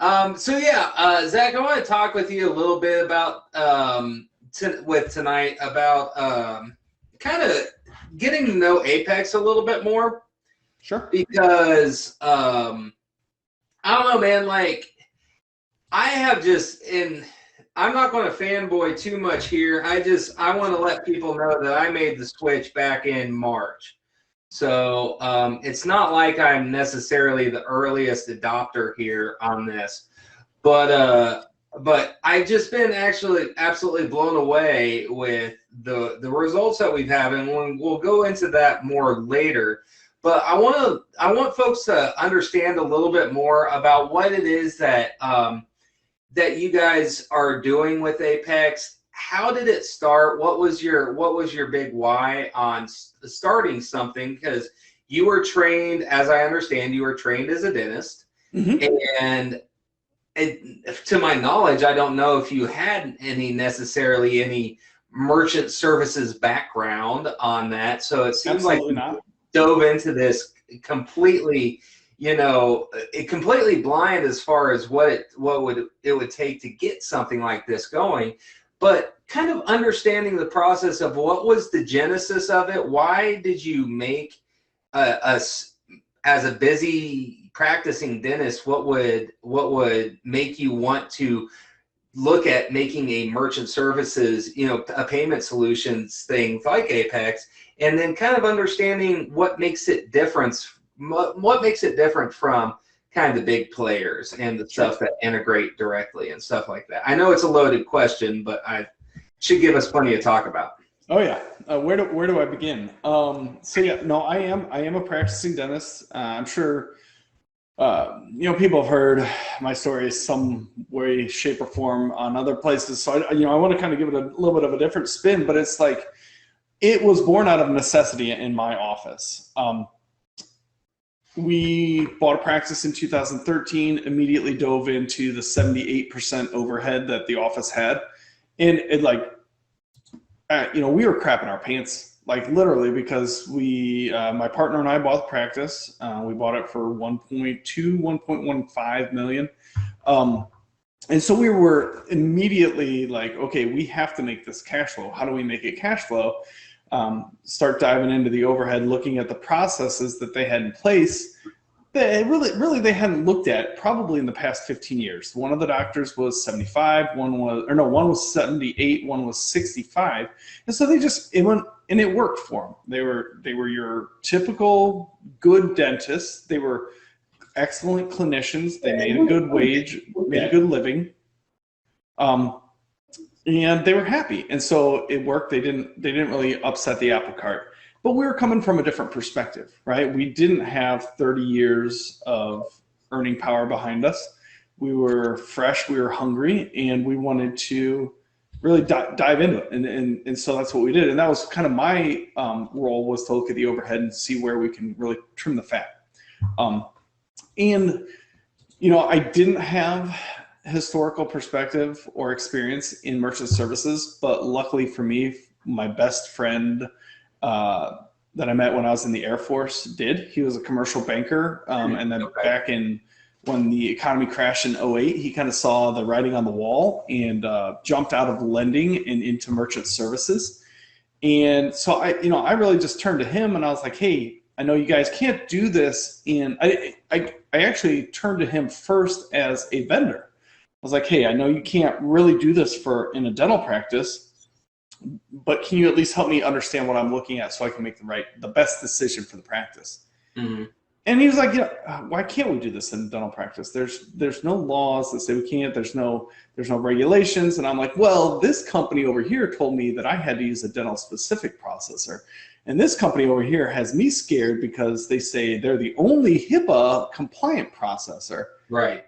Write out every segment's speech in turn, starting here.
So yeah, Zach, I want to talk with you a little bit about tonight about kind of getting to know Apex a little bit more Sure. because I don't know, man. Like I have just in. I'm not going to fanboy too much here. I want to let people know that I made the switch back in March. So it's not like I'm necessarily the earliest adopter here on this, but I've just been actually absolutely blown away with the results that we've had, and we'll go into that more later. But I want folks to understand a little bit more about what it is that that you guys are doing with Apex. How did it start? What was your big why on starting something? Because you were trained, as I understand, you were trained as a dentist, and to my knowledge, I don't know if you had necessarily any merchant services background on that. So it seems Absolutely like you not. dove into this completely, completely blind as far as what it would take to get something like this going. But kind of understanding the process of what was the genesis of it. Why did you make as a busy practicing dentist, what would make you want to look at making a merchant services, a payment solutions thing like Apex, and then kind of understanding what makes it different from kind of the big players and the stuff that integrate directly and stuff like that. I know it's a loaded question, but I should give us plenty to talk about. Oh yeah. Where do I begin? So yeah, no, I am a practicing dentist. I'm sure people have heard my story some way, shape, or form on other places. So I want to kind of give it a little bit of a different spin, but it's like it was born out of necessity in my office. We bought a practice in 2013, immediately dove into the 78% overhead that the office had. And it we were crapping our pants, like literally, because my partner and I bought the practice. We bought it for 1.15 million. And so we were immediately like, okay, we have to make this cash flow. How do we make it cash flow? Start diving into the overhead, looking at the processes that they had in place that really they hadn't looked at probably in the past 15 years. One of the doctors was 75, one was 78, one was 65. And so it worked for them. They were your typical good dentists. They were excellent clinicians. They made a good wage, made a good living. And they were happy. And so it worked. They didn't really upset the apple cart. But we were coming from a different perspective, right? We didn't have 30 years of earning power behind us. We were fresh, we were hungry, and we wanted to really dive into it. And so that's what we did. And that was kind of my role, was to look at the overhead and see where we can really trim the fat. I didn't have historical perspective or experience in merchant services, but luckily for me, my best friend that I met when I was in the Air Force did. He was a commercial banker, and then back when the economy crashed in 2008, he kind of saw the writing on the wall and jumped out of lending and into merchant services. And so I really just turned to him and I was like, hey, I know you guys can't do this I actually turned to him first as a vendor. I was like, hey, I know you can't really do this in a dental practice, but can you at least help me understand what I'm looking at so I can make the best decision for the practice? Mm-hmm. And he was like, why can't we do this in dental practice? There's no laws that say we can't. There's no regulations. And I'm like, well, this company over here told me that I had to use a dental specific processor. And this company over here has me scared because they say they're the only HIPAA compliant processor. Right.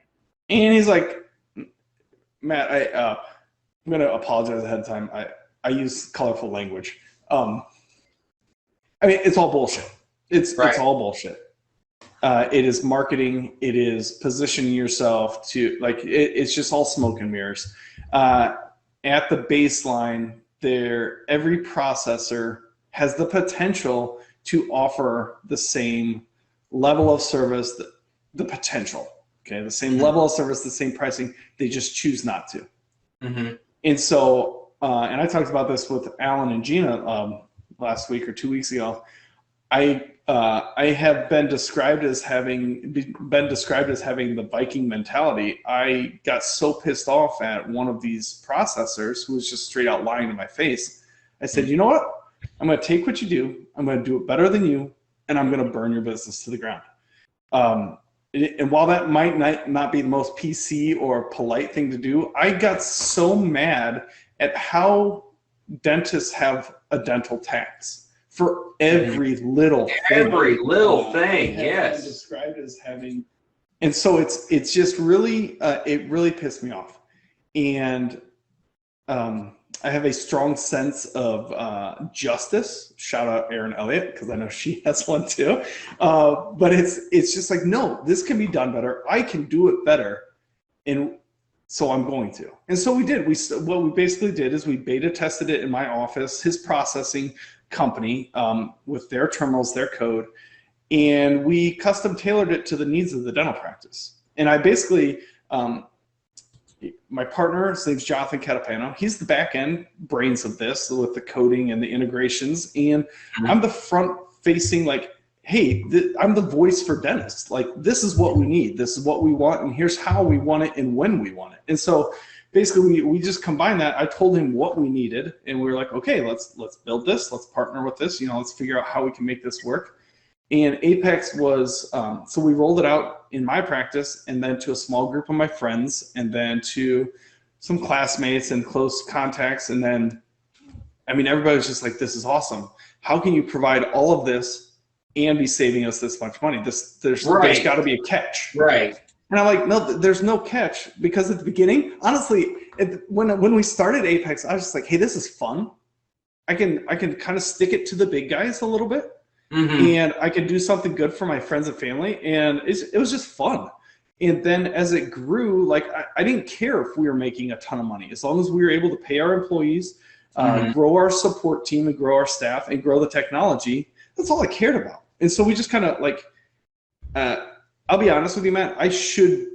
And he's like, Matt, I'm going to apologize ahead of time. I use colorful language. It's all bullshit. It's all bullshit. It is marketing. It is positioning yourself to it's just all smoke and mirrors. At the baseline, every processor has the potential to offer the same level of service, the potential. Okay, the same level of service, the same pricing. They just choose not to. Mm-hmm. And so, and I talked about this with Alan and Gina last week or 2 weeks ago. I have been described as having the Viking mentality. I got so pissed off at one of these processors who was just straight out lying to my face. I said, you know what? I'm going to take what you do. I'm going to do it better than you, and I'm going to burn your business to the ground. And while that might not be the most PC or polite thing to do, I got so mad at how dentists have a dental tax for every little thing. Every little thing, yes. Described as having, and so it's just really it really pissed me off, and I have a strong sense of justice. Shout out Erin Elliott, because I know she has one too. But it's just like, no, this can be done better. I can do it better, and so I'm going to. And so we did. What we basically did is we beta tested it in my office, his processing company, with their terminals, their code, and we custom tailored it to the needs of the dental practice. And I basically, my partner, his name's Jonathan Catapano. He's the back end brains of this with the coding and the integrations. And I'm the front facing, like, hey, I'm the voice for dentists. Like, this is what we need. This is what we want. And here's how we want it and when we want it. And so basically we just combined that. I told him what we needed, and we were like, okay, let's build this. Let's partner with this. Let's figure out how we can make this work. And Apex was, so we rolled it out in my practice, and then to a small group of my friends, and then to some classmates and close contacts. And then, I mean, everybody was just like, this is awesome. How can you provide all of this and be saving us this much money? There's got to be a catch. Right. And I'm like, no, there's no catch, because at the beginning, honestly, when we started Apex, I was just like, hey, this is fun. I can kind of stick it to the big guys a little bit, and I can do something good for my friends and family, and it was just fun. And then as it grew, like I didn't care if we were making a ton of money, as long as we were able to pay our employees, grow our support team, and grow our staff, and grow the technology. That's all I cared about. And so we just kind of like. I'll be honest with you, Matt. I should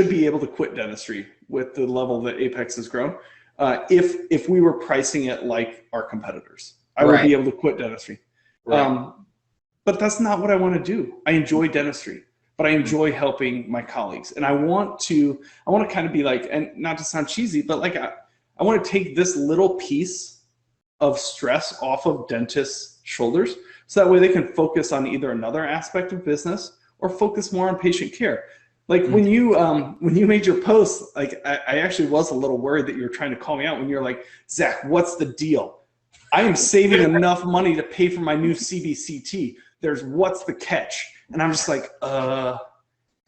be able to quit dentistry with the level that Apex has grown. If we were pricing it like our competitors, I would be able to quit dentistry. Right. But that's not what I want to do. I enjoy dentistry, but I enjoy helping my colleagues, and I want to kind of be like, and not to sound cheesy, but like I want to take this little piece of stress off of dentists' shoulders, so that way they can focus on either another aspect of business or focus more on patient care. Like when you made your post, like I actually was a little worried that you were trying to call me out when you're like, Zach, what's the deal? I am saving enough money to pay for my new CBCT. What's the catch? And I'm just like,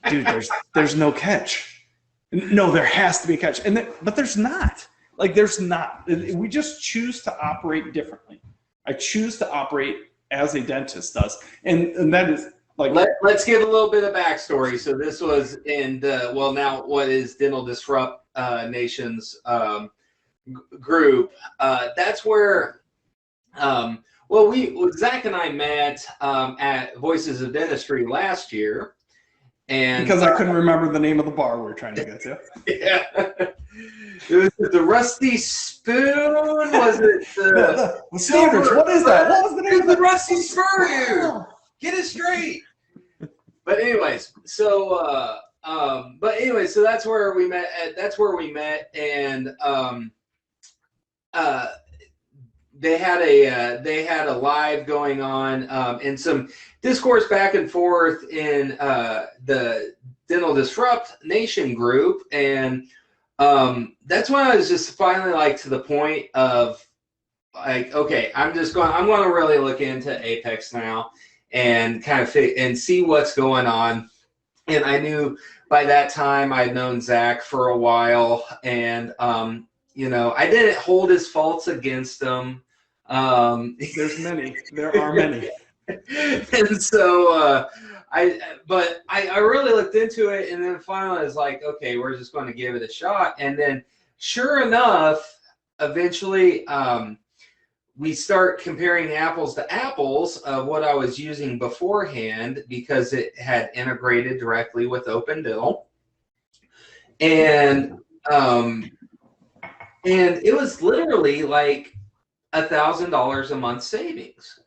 dude, there's no catch. No, there has to be a catch. But there's not. Like, there's not. We just choose to operate differently. I choose to operate as a dentist does. And that is, like, let's give a little bit of backstory. So this was in now what is Dental Disrupt Nation's group. That's where, Zach and I met at Voices of Dentistry last year, and because I couldn't remember the name of the bar we're trying to get to. Yeah, it was the Rusty Spoon. Was it the Silver? What is that? What was the name of the Rusty Spoon? Get it straight. But anyways, so that's where we met. And they had a live going on, and some discourse back and forth in the Dental Disrupt Nation group, and that's when I was just finally like to the point of like, okay, I'm going to really look into Apex now and kind of and see what's going on. And I knew by that time I'd known Zach for a while, and I didn't hold his faults against him. There are many. And so I really looked into it, and then finally I was like, okay, we're just going to give it a shot. And then sure enough, eventually we start comparing apples to apples of what I was using beforehand because it had integrated directly with Open Dental. And it was literally like $1,000 a month savings.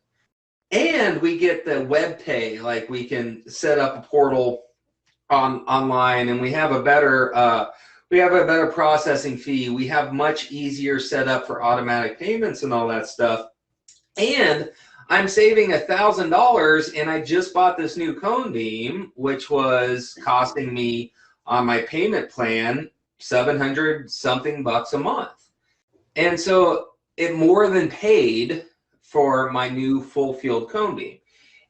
And we get the web pay, like we can set up a portal online, and we have a better processing fee. We have much easier setup for automatic payments and all that stuff. And I'm saving $1,000, and I just bought this new cone beam, which was costing me on my payment plan 700 something bucks a month. And so it more than paid for my new full field cone beam.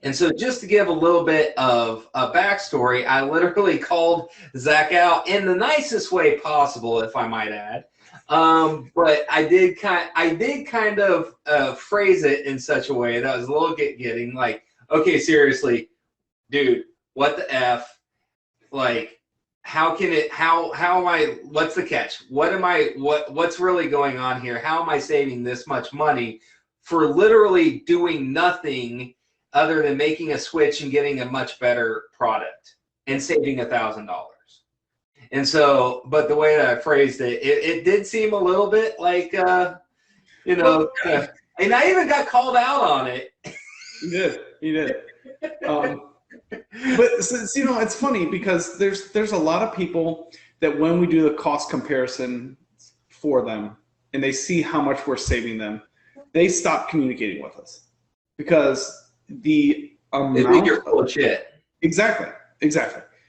And so just to give a little bit of a backstory, I literally called Zach out in the nicest way possible, if I might add. But I did kind of phrase it in such a way that was a little getting like, okay, seriously, dude, what the F? Like, how am I, what's the catch? What's really going on here? How am I saving this much money for literally doing nothing other than making a switch and getting a much better product and saving $1,000? And so, but the way that I phrased it, it did seem a little bit like, and I even got called out on it. You did. But so, it's funny because there's a lot of people that when we do the cost comparison for them and they see how much we're saving them, they stop communicating with us because the amount they think you're full of shit. Exactly.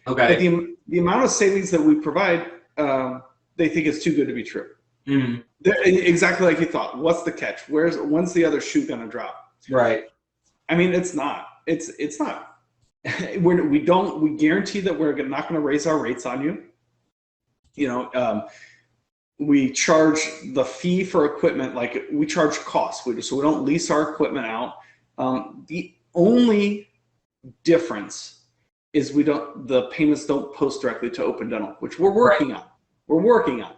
Okay. The amount of savings that we provide, they think it's too good to be true. Mm-hmm. Exactly like you thought. What's the catch? When's the other shoe gonna drop? Right. I mean, it's not. It's not. We guarantee that we're not going to raise our rates on you. We charge the fee for equipment, like we charge costs. So we don't lease our equipment out. The only difference is the payments don't post directly to Open Dental, which we're working on. We're working on.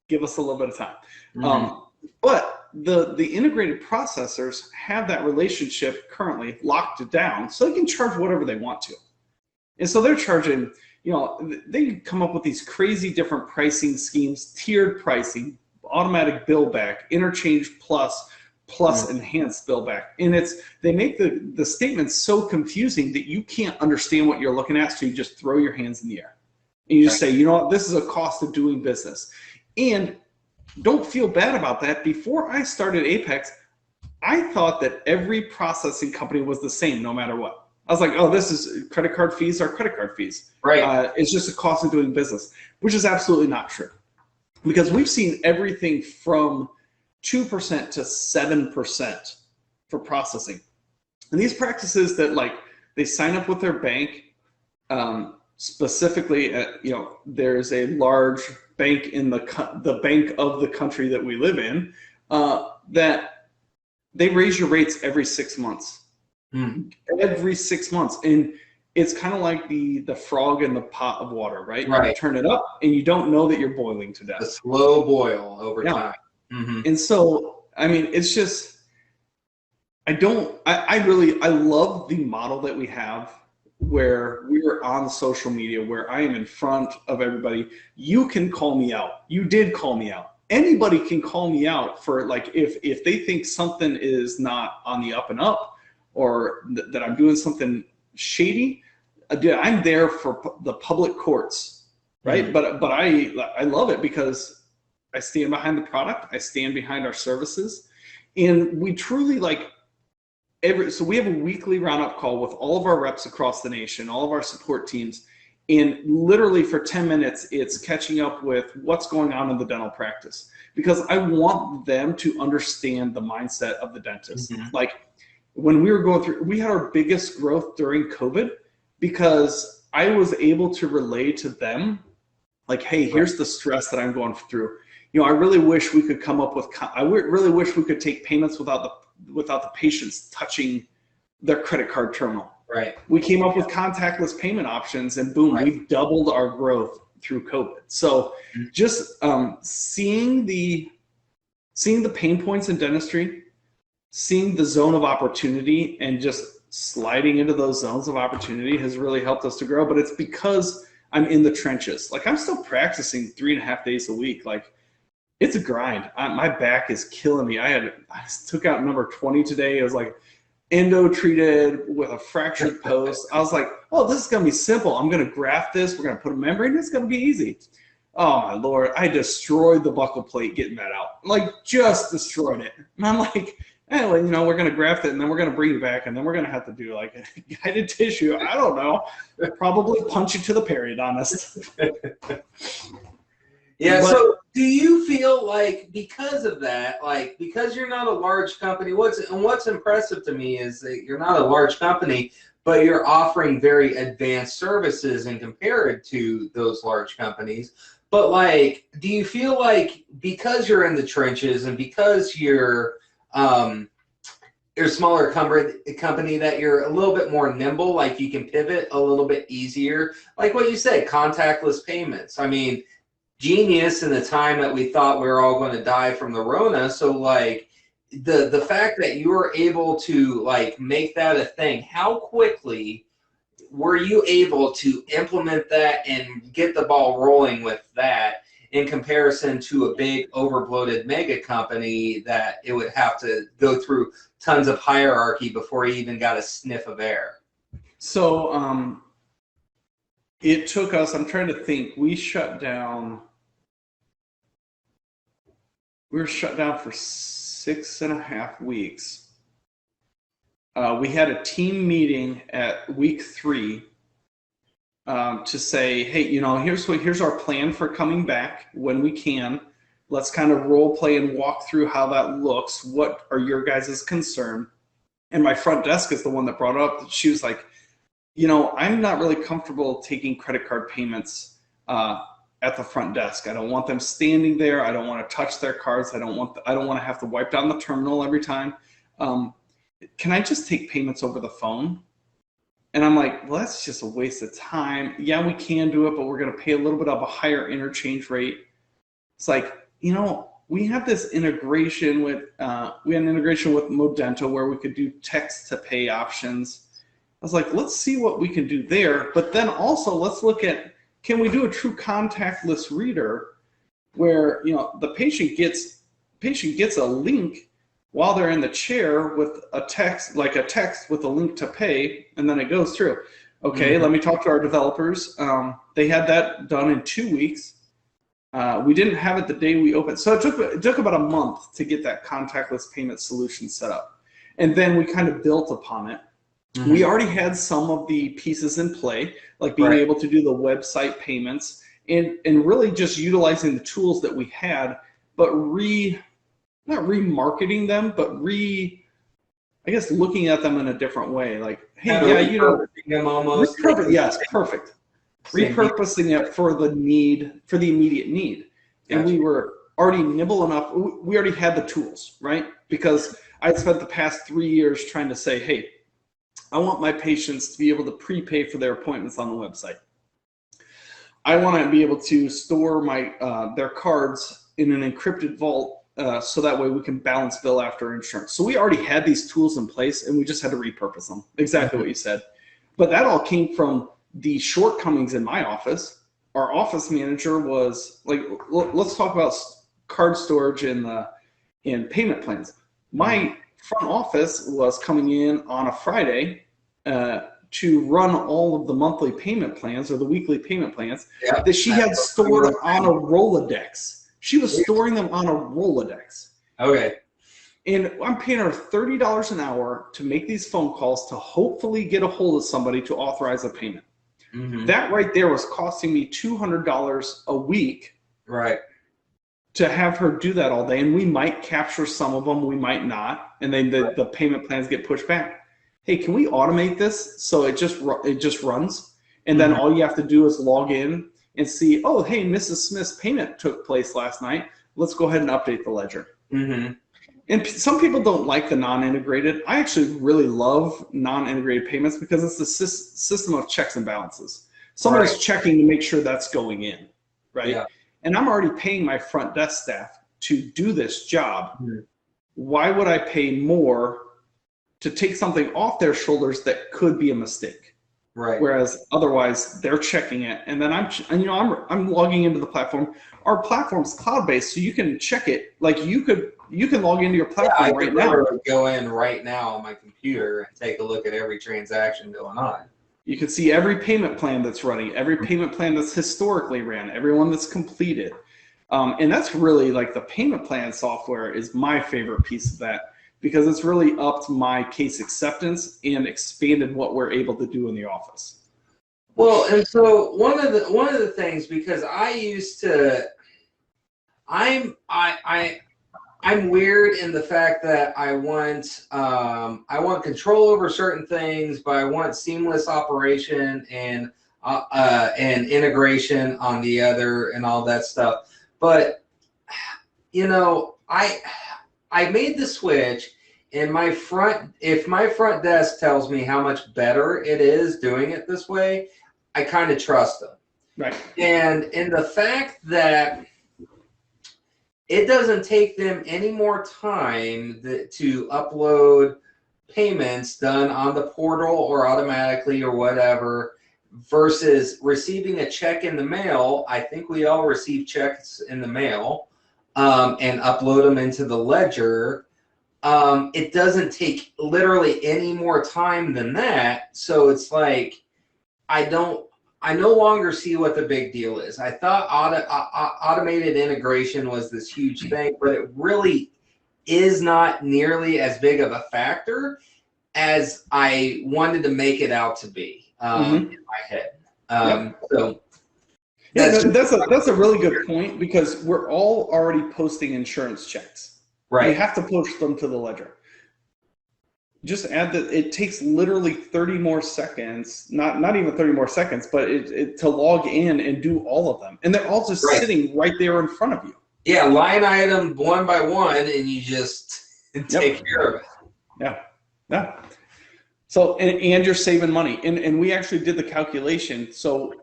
Give us a little bit of time. Mm-hmm. But the integrated processors have that relationship currently locked down, so they can charge whatever they want to. And so they're charging, they come up with these crazy different pricing schemes, tiered pricing, automatic bill back, interchange plus enhanced bill back. And they make the statements so confusing that you can't understand what you're looking at, so you just throw your hands in the air. And you just say, you know what, this is a cost of doing business. And don't feel bad about that. Before I started Apex, I thought that every processing company was the same no matter what. I was like, oh, this is credit card fees are credit card fees. Right. It's just a cost of doing business, which is absolutely not true. Because we've seen everything from 2% to 7% for processing. And these practices that they sign up with their bank, specifically, there's a large bank in the bank of the country that we live in, that they raise your rates every 6 months. Every 6 months. And it's kind of like the frog in the pot of water, right? You turn it up and you don't know that you're boiling to death. A slow boil over time. Mm-hmm. And so, I mean, it's just, I love the model that we have where we're on social media, where I am in front of everybody. You can call me out. You did call me out. Anybody can call me out for if they think something is not on the up and up, or that I'm doing something shady. I'm there for the public courts, right? Mm-hmm. But I love it because I stand behind the product. I stand behind our services, and we truly so we have a weekly roundup call with all of our reps across the nation, all of our support teams, and literally for 10 minutes, it's catching up with what's going on in the dental practice, because I want them to understand the mindset of the dentist. Mm-hmm. When we were going through, we had our biggest growth during COVID because I was able to relay to them, hey, here's the stress that I'm going through. I really wish we could come up with, I really wish we could take payments without the patients touching their credit card terminal. Right. We came up with contactless payment options, and boom, we've doubled our growth through COVID. So just seeing the pain points in dentistry seeing the zone of opportunity and just sliding into those zones of opportunity has really helped us to grow. But it's because I'm in the trenches. Like, I'm still practicing 3.5 days a week. Like, it's a grind. My back is killing me. I took out number 20 today. It was like endo treated with a fractured post. I was like, oh, this is going to be simple. I'm going to graft this. We're going to put a membrane. It's going to be easy. Oh, my Lord. I destroyed the buccal plate getting that out. Like, just destroyed it. And I'm like, anyway, we're going to graft it, and then we're going to bring it back, and then we're going to have to do like a guided tissue. I don't know. Probably punch you to the periodontist. Yeah, so do you feel like because of that, like because you're not a large company, what's impressive to me is that you're not a large company, but you're offering very advanced services and compared to those large companies. But like, do you feel like because you're in the trenches and because you're a smaller company that you're a little bit more nimble, like you can pivot a little bit easier? Like what you said, contactless payments. I mean, genius in the time that we thought we were all going to die from the Rona. So like the fact that you were able to like make that a thing, how quickly were you able to implement that and get the ball rolling with that in comparison to a big overbloated mega company that it would have to go through tons of hierarchy before you even got a sniff of air? So it took us, I'm trying to think, we were shut down for 6.5 weeks. We had a team meeting at week 3 to say, hey, here's our plan for coming back when we can. Let's kind of role play and walk through how that looks. What are your guys' concern? And my front desk is the one that brought it up. She was like, I'm not really comfortable taking credit card payments at the front desk. I don't want them standing there. I don't want to touch their cards. I don't want to have to wipe down the terminal every time. Can I just take payments over the phone? And I'm like, well, that's just a waste of time. Yeah, we can do it, but we're going to pay a little bit of a higher interchange rate. It's like, we have this integration with, we had an integration with Modento where we could do text to pay options. I was like, let's see what we can do there. But then also let's look at, can we do a true contactless reader where, the patient gets a link while they're in the chair with a text with a link to pay, and then it goes through. Okay, Let me talk to our developers. They had that done in 2 weeks. We didn't have it the day we opened. So it took about a month to get that contactless payment solution set up. And then we kind of built upon it. Mm-hmm. We already had some of the pieces in play, like being able to do the website payments and really just utilizing the tools that we had, but not remarketing them, but I guess looking at them in a different way. Like, hey, repurposing them almost. Yes, perfect. Repurposing it for the immediate need. And we were already nimble enough. We already had the tools, right? Because I spent the past 3 years trying to say, hey, I want my patients to be able to prepay for their appointments on the website. I want to be able to store their cards in an encrypted vault so that way we can balance bill after insurance. So we already had these tools in place, and we just had to repurpose them. Exactly what you said. But that all came from the shortcomings in my office. Our office manager was like, let's talk about card storage and payment plans. My front office was coming in on a Friday to run all of the monthly payment plans or the weekly payment plans that she had stored on a Rolodex. She was storing them on a Rolodex. Okay. And I'm paying her $30 an hour to make these phone calls to hopefully get a hold of somebody to authorize a payment. Mm-hmm. That right there was costing me $200 a week. Right. To have her do that all day. And we might capture some of them, we might not. And then the payment plans get pushed back. Hey, can we automate this so it just runs? And then all you have to do is log in and see, oh, hey, Mrs. Smith's payment took place last night. Let's go ahead and update the ledger. Mm-hmm. And some people don't like the non-integrated. I actually really love non-integrated payments because it's a system of checks and balances. Somebody's checking to make sure that's going in, right? Yeah. And I'm already paying my front desk staff to do this job. Mm-hmm. why would I pay more to take something off their shoulders that could be a mistake? Right. Whereas otherwise they're checking it, and then I'm logging into the platform. Our platform's cloud-based, so you can check it. Like you can log into your platform right now. I could go in right now on my computer and take a look at every transaction going on. You can see every payment plan that's running, every payment plan that's historically ran, everyone that's completed. And that's really like the payment plan software is my favorite piece of that, because it's really upped my case acceptance and expanded what we're able to do in the office. Well, and so one of the things, because I used to, I'm weird in the fact that I want control over certain things, but I want seamless operation and integration on the other and all that stuff. But you know, I made the switch, and if my front desk tells me how much better it is doing it this way, I kind of trust them. Right. And in the fact that it doesn't take them any more time to upload payments done on the portal or automatically or whatever, versus receiving a check in the mail. I think we all receive checks in the mail and upload them into the ledger. It doesn't take literally any more time than that. So it's like, I no longer see what the big deal is. I thought automated integration was this huge thing, but it really is not nearly as big of a factor as I wanted to make it out to be in my head. So that's a really good point, because we're all already posting insurance checks. Right. You have to push them to the ledger. Just add that it takes literally 30 more seconds, not even 30 more seconds, but to log in and do all of them. And they're all just sitting right there in front of you. Yeah, line item one by one, and you just take care of it. Yeah. So, and you're saving money. And we actually did the calculation. So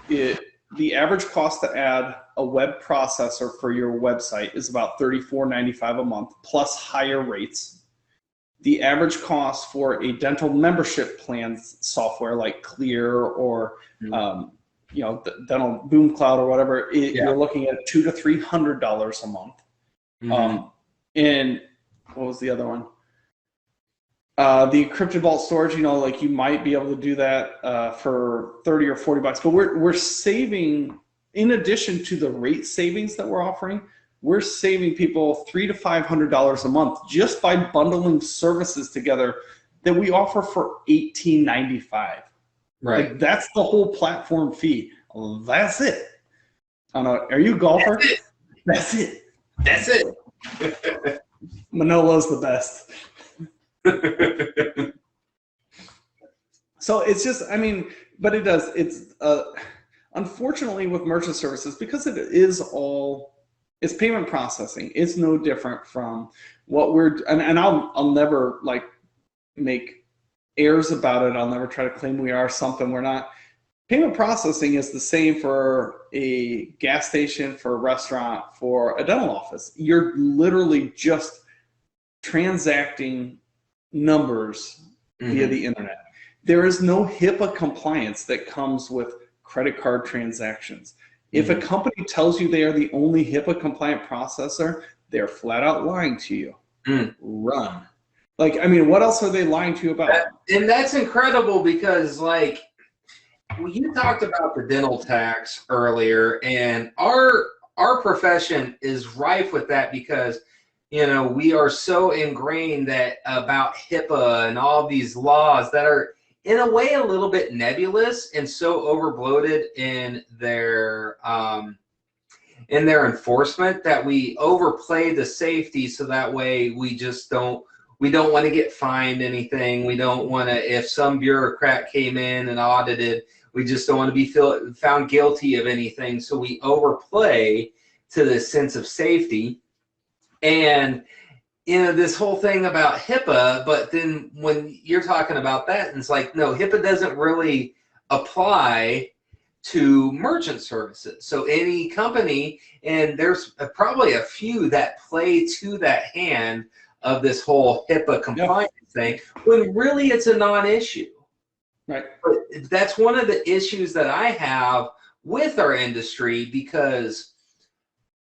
the average cost to add a web processor for your website is about $34.95 a month, plus higher rates. The average cost for a dental membership plan software like Clear or Dental Boom Cloud or whatever, you're looking at $200 to $300 a month. And what was the other one? The encrypted vault storage, like you might be able to do that for 30 or 40 bucks, but we're saving, in addition to the rate savings that we're offering, we're saving people $300 to $500 a month just by bundling services together that we offer for $18.95. Right. Like, that's the whole platform fee. That's it. I don't know. Are you a golfer? That's it. That's it. Manolo's the best. So it's just, but it does. It's unfortunately with merchant services, because it's payment processing. It's no different from what and I'll never make airs about it. I'll never try to claim we are something we're not. Payment processing is the same for a gas station, for a restaurant, for a dental office. You're literally just transacting numbers via the internet. There is no HIPAA compliance that comes with credit card transactions. If a company tells you they are the only HIPAA compliant processor, they're flat out lying to you. Run. What else are they lying to you about? And that's incredible, because you talked about the dental tax earlier, and our profession is rife with that, because we are so ingrained about HIPAA and all these laws that are in a way a little bit nebulous and so overbloated in their enforcement that we overplay the safety, so that way we don't want to get fined anything. We don't want to, if some bureaucrat came in and audited, we just don't want to be found guilty of anything. So we overplay to the sense of safety. And this whole thing about HIPAA, but then when you're talking about that, and it's like, no, HIPAA doesn't really apply to merchant services. So any company, and there's probably a few that play to that hand of this whole HIPAA compliance thing, when really it's a non-issue. Right. But that's one of the issues that I have with our industry, because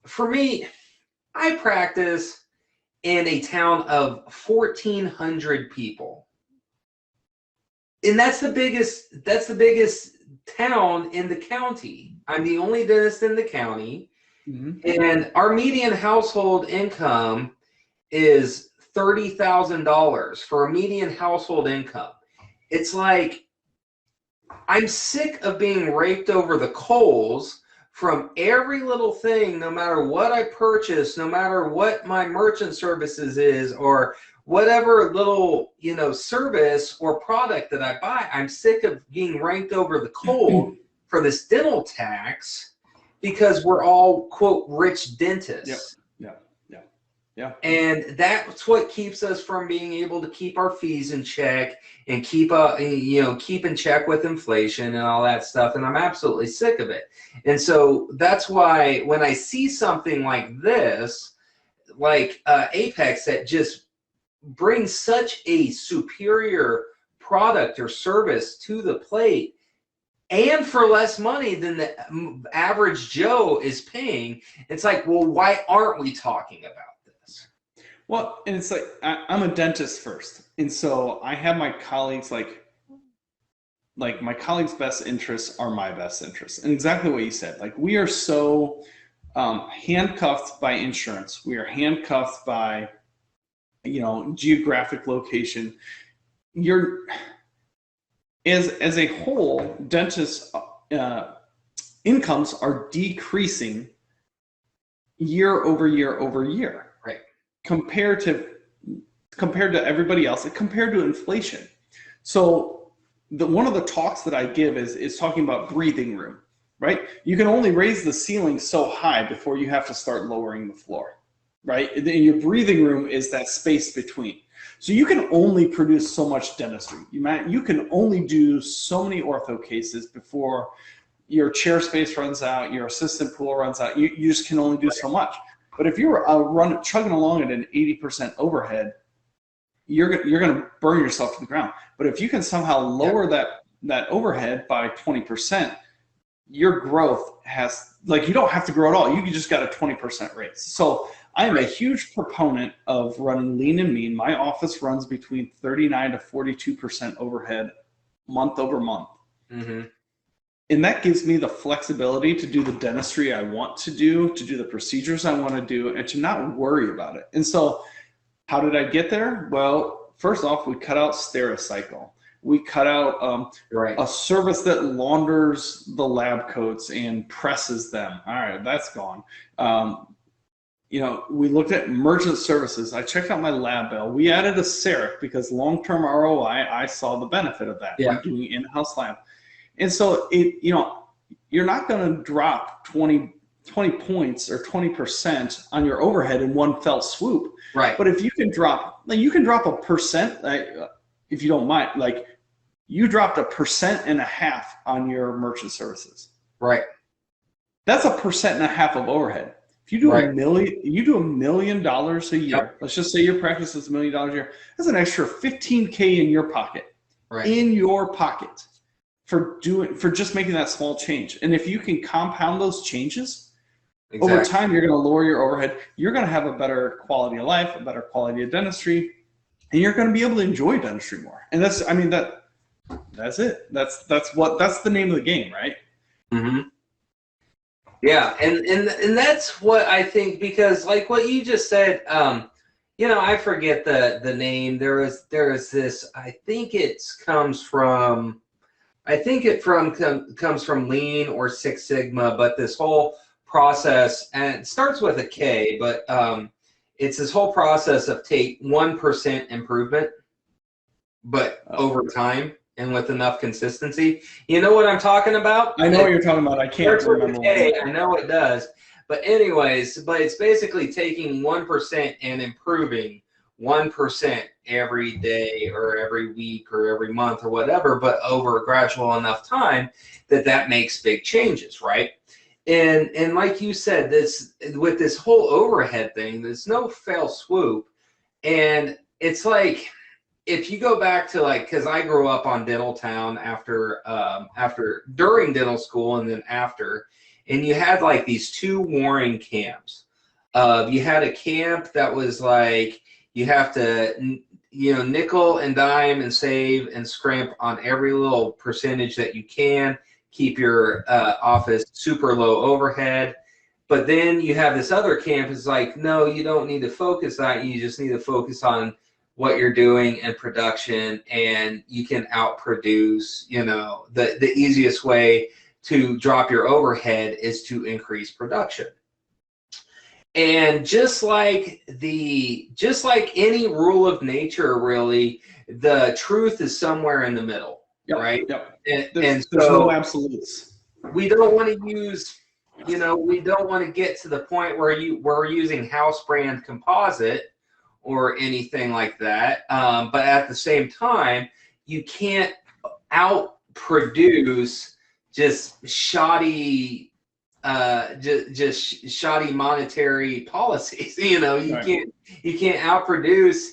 for me, I practice in a town of 1,400 people. And that's the biggest town in the county. I'm the only dentist in the county. Mm-hmm. And our median household income is $30,000 for a median household income. It's like, I'm sick of being raked over the coals from every little thing, no matter what I purchase, no matter what my merchant services is, or whatever little, service or product that I buy. I'm sick of being ranked over the coal for this dental tax, because we're all, quote, rich dentists. Yeah. And that's what keeps us from being able to keep our fees in check and keep in check with inflation and all that stuff. And I'm absolutely sick of it. And so that's why when I see something like this, like Apex, that just brings such a superior product or service to the plate, and for less money than the average Joe is paying, it's like, well, why aren't we talking about this? Well, and it's like, I'm a dentist first. And so I have my colleagues, like my colleagues' best interests are my best interests. And exactly what you said, like, we are so handcuffed by insurance. We are handcuffed by, geographic location. As a whole, dentists' incomes are decreasing year over year over year. Right. Compared to everybody else, compared to inflation. So one of the talks that I give is talking about breathing room, right? You can only raise the ceiling so high before you have to start lowering the floor, right? And your breathing room is that space between. So you can only produce so much dentistry. You can only do so many ortho cases before your chair space runs out, your assistant pool runs out. You just can only do so much. But if you're chugging along at an 80% overhead, you're going to burn yourself to the ground. But if you can somehow lower that overhead by 20%, your growth you don't have to grow at all. You just got a 20% raise. So I am a huge proponent of running lean and mean. My office runs between 39 to 42% overhead month over month. Mm-hmm. And that gives me the flexibility to do the dentistry I want to do the procedures I want to do, and to not worry about it. And so how did I get there? Well, first off, we cut out Stericycle. We cut out a service that launders the lab coats and presses them. All right, that's gone. We looked at merchant services. I checked out my lab bill. We added a CEREC because long-term ROI, I saw the benefit of that. Yeah. Doing in-house lab. And so you're not going to drop 20 points or 20% on your overhead in one fell swoop. Right. But if you can drop a percent, if you don't mind, like, you dropped 1.5% on your merchant services. Right. That's 1.5% of overhead. If you do $1 million a year, yep. Let's just say your practice is $1 million a year, that's an extra $15K in your pocket. Right. In your pocket. For just making that small change. And if you can compound those changes, exactly. Over time, you're going to lower your overhead. You're going to have a better quality of life, a better quality of dentistry, and you're going to be able to enjoy dentistry more. And that's it. That's the name of the game, right? Mm-hmm. Yeah, and that's what I think, because like what you just said, I forget the name. There is this. I think it comes from Lean or Six Sigma, but this whole process, and it starts with a K, but it's this whole process of take 1% improvement, but over time and with enough consistency. You know what I'm talking about? I know what you're talking about. I can't remember. I know it does. But anyways, it's basically taking 1% and improving 1% every day or every week or every month or whatever, but over a gradual enough time that makes big changes, right? And like you said, with this whole overhead thing, there's no fail swoop. And it's like, if you go back to like, because I grew up on Dental Town during dental school and then after, and you had like these two warring camps. You had a camp that was like, you have to, nickel and dime and save and scrimp on every little percentage that you can, keep your office super low overhead. But then you have this other camp is like, no, you don't need to focus on it. You just need to focus on what you're doing in production, and you can outproduce. The easiest way to drop your overhead is to increase production. And just like any rule of nature, really, the truth is somewhere in the middle, right? Yep. And there's no absolutes. We don't want to use, we don't want to get to the point where we're using house brand composite or anything like that. But at the same time, you can't outproduce just shoddy monetary policies. You can't outproduce,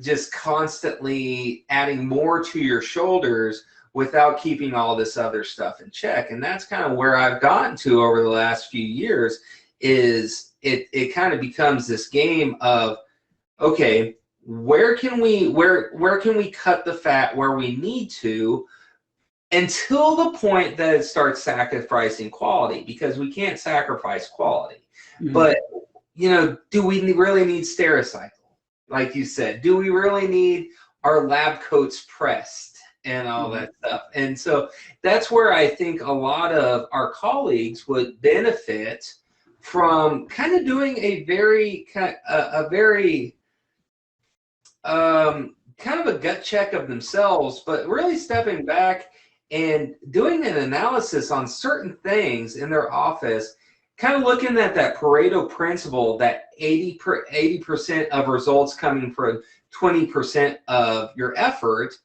just constantly adding more to your shoulders without keeping all this other stuff in check. And that's kind of where I've gotten to over the last few years. Is it kind of becomes this game of, okay, where can we cut the fat where we need to, until the point that it starts sacrificing quality, because we can't sacrifice quality. Mm-hmm. But, do we really need Stericycle? Like you said, do we really need our lab coats pressed and all that stuff? And so that's where I think a lot of our colleagues would benefit from kind of doing a very kind of a gut check of themselves, but really stepping back and doing an analysis on certain things in their office, kind of looking at that Pareto principle, that 80% of results coming from 20% of your effort.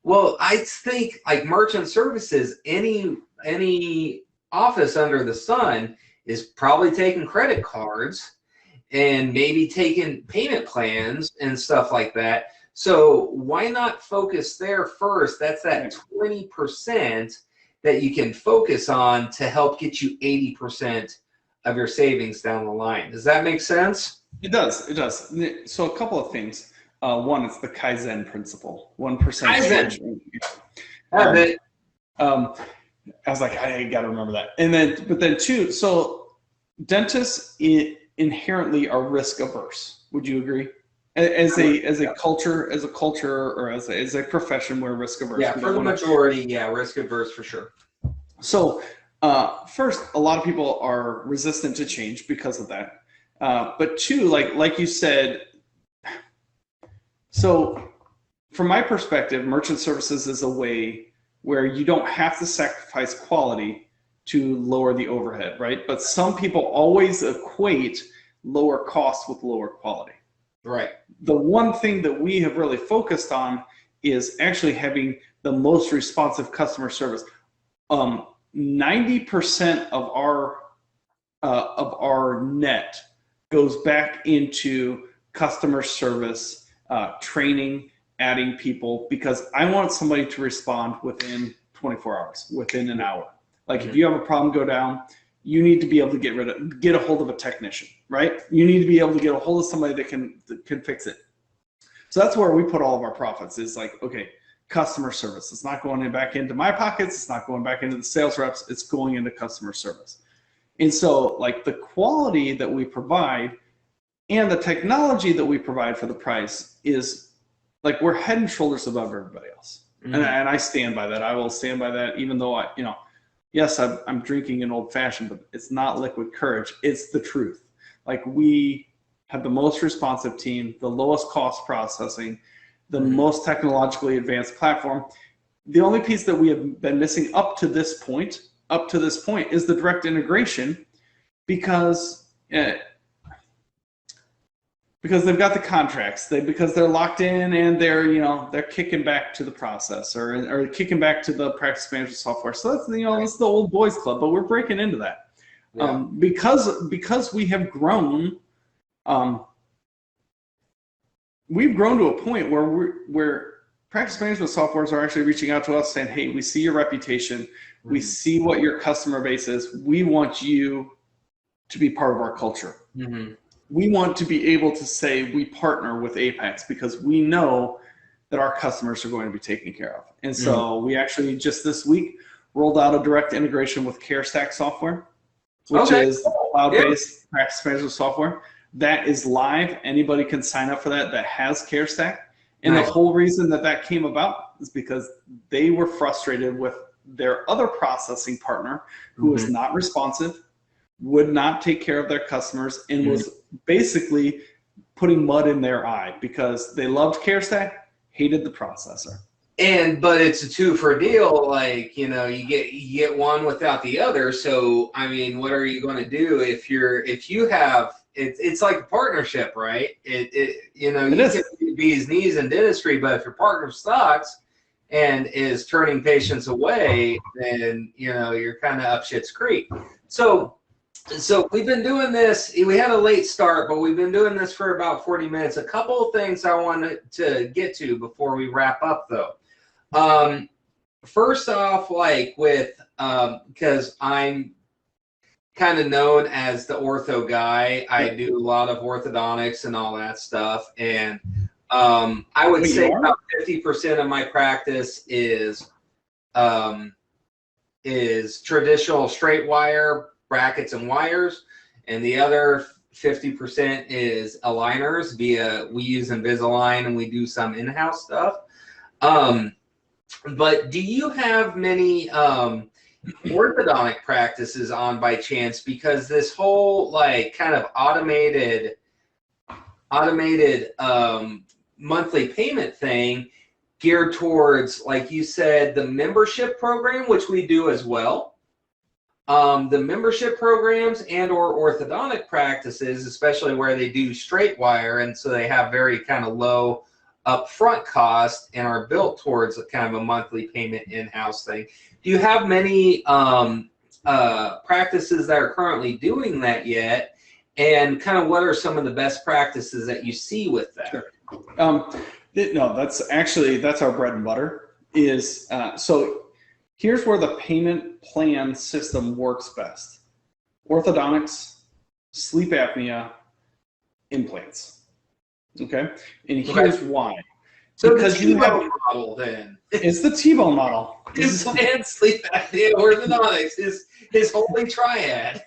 Well, I think like merchant services, any office under the sun is probably taking credit cards and maybe taking payment plans and stuff like that. So why not focus there first? That's that 20% that you can focus on to help get you 80% of your savings down the line. Does that make sense? It does. It does. So a couple of things. One, it's the Kaizen principle. 1%. Kaizen. I was like, I got to remember that. But then two, so dentists inherently are risk averse. Would you agree? As a culture, or as a profession, we're risk averse. Yeah, for the majority, risk averse for sure. So first, a lot of people are resistant to change because of that. But two, like you said, so from my perspective, merchant services is a way where you don't have to sacrifice quality to lower the overhead, right? But some people always equate lower cost with lower quality. Right. The one thing that we have really focused on is actually having the most responsive customer service. 90% of our net goes back into customer service, training, adding people, because I want somebody to respond within 24 hours, within an hour. Like if you have a problem go down, you need to be able to get a hold of a technician, right? You need to be able to get a hold of somebody that can fix it. So that's where we put all of our profits, is like, okay, customer service. It's not going back into my pockets. It's not going back into the sales reps. It's going into customer service. And so like the quality that we provide and the technology that we provide for the price is like, we're head and shoulders above everybody else. Mm-hmm. And I stand by that. I will stand by that, even though yes, I'm drinking an old fashioned, but it's not liquid courage. It's the truth. Like, we have the most responsive team, the lowest cost processing, the most technologically advanced platform. The only piece that we have been missing up to this point is the direct integration, because they've got the contracts, because they're locked in, and they're kicking back to the process or kicking back to the practice management software. So that's that's the old boys club, but we're breaking into that. Yeah. Because we have grown we've grown to a point where practice management softwares are actually reaching out to us saying, hey, we see your reputation. We see what your customer base is. We want you to be part of our culture. We want to be able to say we partner with Apex because we know that our customers are going to be taken care of. And so we actually just this week rolled out a direct integration with CareStack software, which is cloud-based practice management software. That is live. Anybody can sign up for that has CareStack. And the whole reason that came about is because they were frustrated with their other processing partner who was not responsive, would not take care of their customers, and was basically putting mud in their eye because they loved CareStack, hated the processor. But it's a two for a deal. Like, you get one without the other. So I mean, what are you going to do if you have it's like a partnership, right? You can be bee's knees in dentistry, but if your partner sucks and is turning patients away, then you're kind of up shit's creek. So we've been doing this. We had a late start, but we've been doing this for about 40 minutes. A couple of things I wanted to get to before we wrap up, though. First off, like with because I'm kind of known as the ortho guy. I do a lot of orthodontics and all that stuff, and I would say about 50% of my practice is traditional straight wire brackets and wires, and the other 50% is aligners we use Invisalign, and we do some in-house stuff. But do you have many orthodontic practices on by chance? Because this whole like kind of automated monthly payment thing geared towards, like you said, the membership program, which we do as well. The membership programs and or orthodontic practices, especially where they do straight wire, and so they have very kind of low upfront cost and are built towards a kind of a monthly payment in-house thing. Do you have many practices that are currently doing that yet? And kind of what are some of the best practices that you see with that? Sure. No, that's our bread and butter. So here's where the payment plan system works best: orthodontics, sleep apnea, implants. Okay, and here's why. So because you have a model, then it's the T-bone model. Implants, sleep apnea, orthodontics, his holy triad.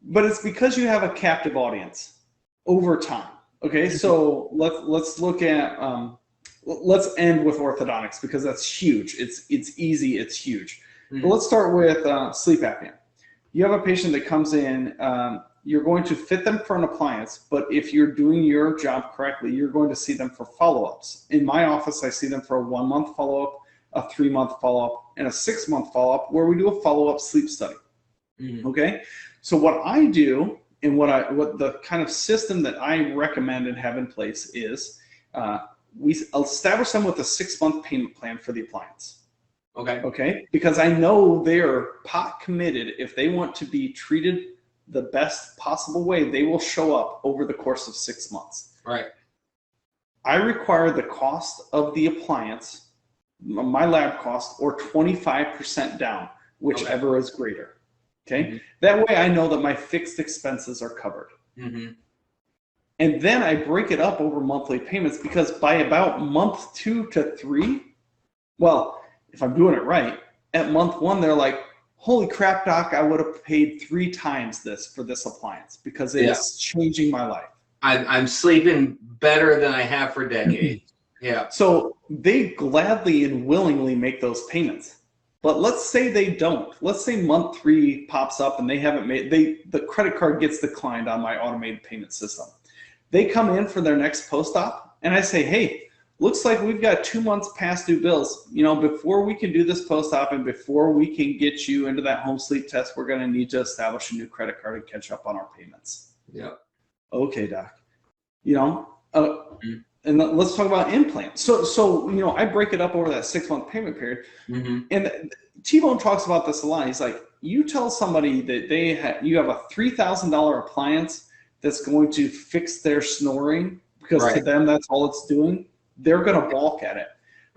But it's because you have a captive audience over time. Okay, so let's look at let's end with orthodontics because that's huge. It's easy. It's huge. But let's start with sleep apnea. You have a patient that comes in. You're going to fit them for an appliance, but if you're doing your job correctly, you're going to see them for follow-ups. In my office, I see them for a 1-month follow-up, a 3-month follow-up, and a 6-month follow-up where we do a follow-up sleep study. Okay, so what I do and what the kind of system that I recommend and have in place is we establish them with a 6-month payment plan for the appliance. Okay, because I know they're pot committed. If they want to be treated the best possible way, they will show up over the course of 6 months. Right. I require the cost of the appliance, my lab cost, or 25% down, whichever is greater. Okay. That way I know that my fixed expenses are covered. And then I break it up over monthly payments, because by about month 2 to 3, well, if I'm doing it right, at month 1, they're like, holy crap, doc, I would have paid 3 times this for this appliance because it's changing my life. I'm sleeping better than I have for decades. Yeah. So they gladly and willingly make those payments. But let's say they don't. Let's say month 3 pops up and they haven't made, the credit card gets declined on my automated payment system. They come in for their next post-op and I say, hey, looks like we've got 2 months past due bills. Before we can do this post-op and before we can get you into that home sleep test, we're going to need to establish a new credit card and catch up on our payments. Yeah. Okay, doc. And let's talk about implants. So I break it up over that 6-month payment period. And T-Bone talks about this a lot. He's like, you tell somebody that you have a $3,000 appliance that's going to fix their snoring, because Right. to them that's all it's doing, they're going to balk at it.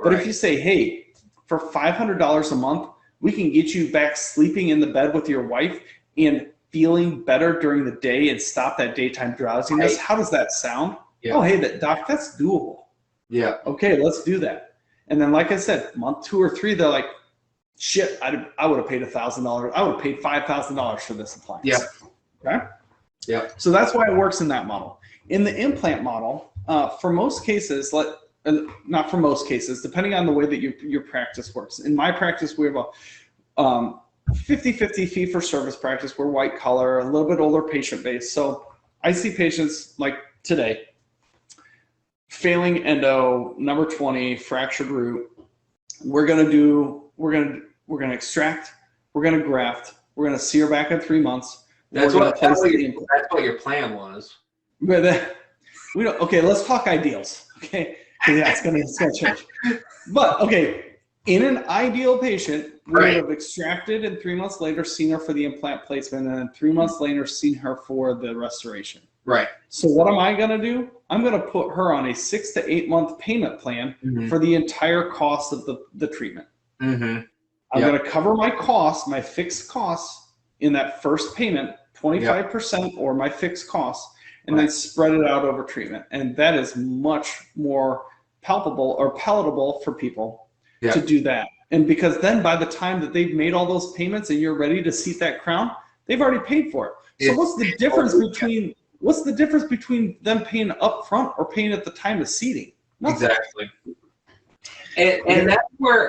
But if you say, hey, for $500 a month, we can get you back sleeping in the bed with your wife and feeling better during the day and stop that daytime drowsiness. How does that sound? Yeah. Oh, hey, doc, that's doable. Yeah. Okay, let's do that. And then, like I said, month 2 or 3, they're like, shit, I would have paid $1,000. I would have paid $5,000 for this appliance. Yeah. Okay. Yeah. So that's why it works in that model. In the implant model, for most cases, not for most cases, depending on the way that your practice works. In my practice, we have a 50-50 fee-for-service practice. We're white collar, a little bit older patient base. So I see patients like today, failing endo, number 20, fractured root. We're gonna extract, we're gonna graft, we're gonna sear back in 3 months. That's what your plan was. But we don't. Okay, let's talk ideals. Okay, yeah, it's gonna change. But okay, in an ideal patient, we would have extracted and 3 months later seen her for the implant placement, and then 3 months later seen her for the restoration. Right. So what am I gonna do? I'm gonna put her on a 6 to 8 month payment plan for the entire cost of the treatment. I'm gonna cover my costs, my fixed costs in that first payment, 25% or my fixed costs, and then spread it out over treatment. And that is much more palpable or palatable for people to do that. And because then by the time that they've made all those payments and you're ready to seat that crown, they've already paid for it. So what's the difference between them paying up front or paying at the time of seating? Nothing. Exactly. And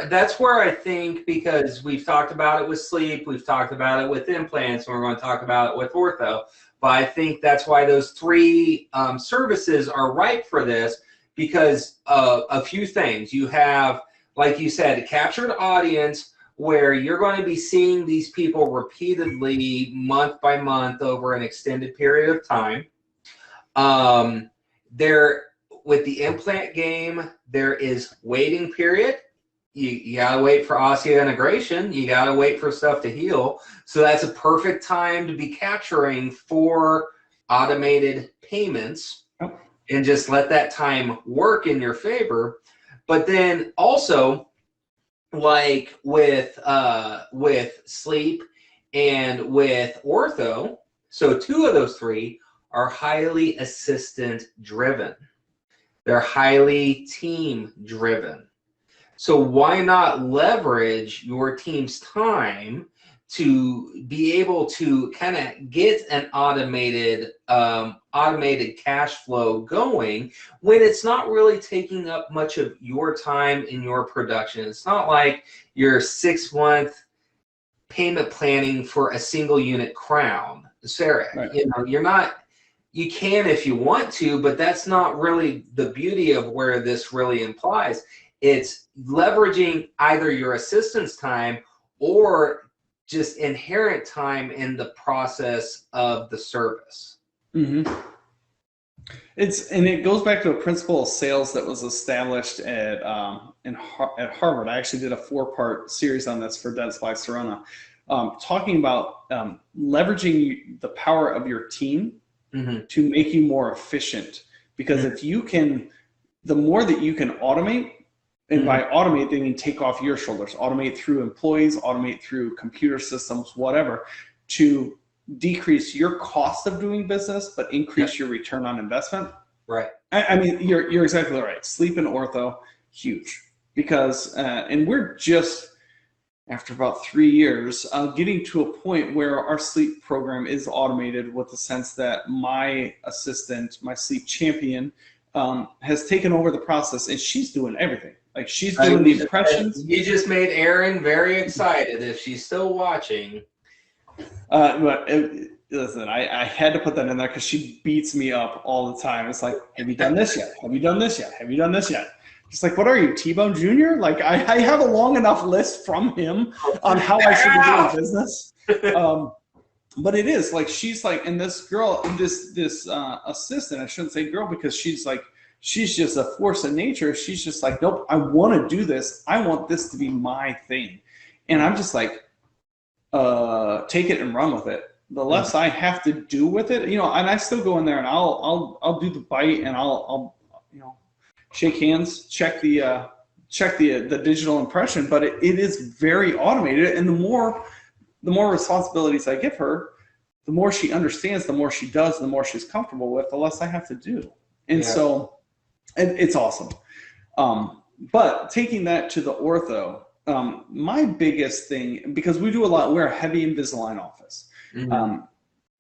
that's where I think, because we've talked about it with sleep, we've talked about it with implants, and we're going to talk about it with ortho. But I think that's why those 3 services are right for this, because a few things. You have, like you said, a captured audience where you're going to be seeing these people repeatedly, month by month, over an extended period of time. With the implant game, there is waiting period. You gotta wait for osseointegration. You gotta wait for stuff to heal. So that's a perfect time to be capturing for automated payments, and just let that time work in your favor. But then also, like with sleep and with ortho, so 2 of those 3 are highly assistant driven. They're highly team driven. So why not leverage your team's time to be able to kind of get an automated cash flow going when it's not really taking up much of your time in your production? It's not like your 6-month payment planning for a single unit crown, Sarah. You can if you want to, but that's not really the beauty of where this really implies. It's leveraging either your assistant's time or just inherent time in the process of the service. And it goes back to a principle of sales that was established at Harvard. I actually did a 4-part series on this for Dentsply Sirona, talking about leveraging the power of your team to make you more efficient. Because if you can, the more that you can automate, and by automate, they mean take off your shoulders, automate through employees, automate through computer systems, whatever, to decrease your cost of doing business, but increase your return on investment. Right. I mean, you're exactly right. Sleep and ortho, huge. Because, and we're just, after about 3 years, getting to a point where our sleep program is automated, with the sense that my assistant, my sleep champion, has taken over the process, and she's doing everything. Like, she's doing the impressions. You just made Erin very excited, if she's still watching. Listen, I had to put that in there because she beats me up all the time. It's like, have you done this yet? Have you done this yet? Have you done this yet? Just like, what are you, T-Bone Jr.? Like, I have a long enough list from him on how I should be doing business. But it is like, she's like, and this girl, this assistant, I shouldn't say girl, because she's just a force of nature. She's just like, nope, I want to do this. I want this to be my thing. And I'm just like, take it and run with it. the less I have to do with it. And I still go in there and I'll do the bite and I'll shake hands, check the digital impression, but it is very automated. And the more responsibilities I give her, the more she understands, the more she does, the more she's comfortable with, the less I have to do. And so it's awesome. But taking that to the ortho, my biggest thing, because we do a lot, we're a heavy Invisalign office. Mm-hmm.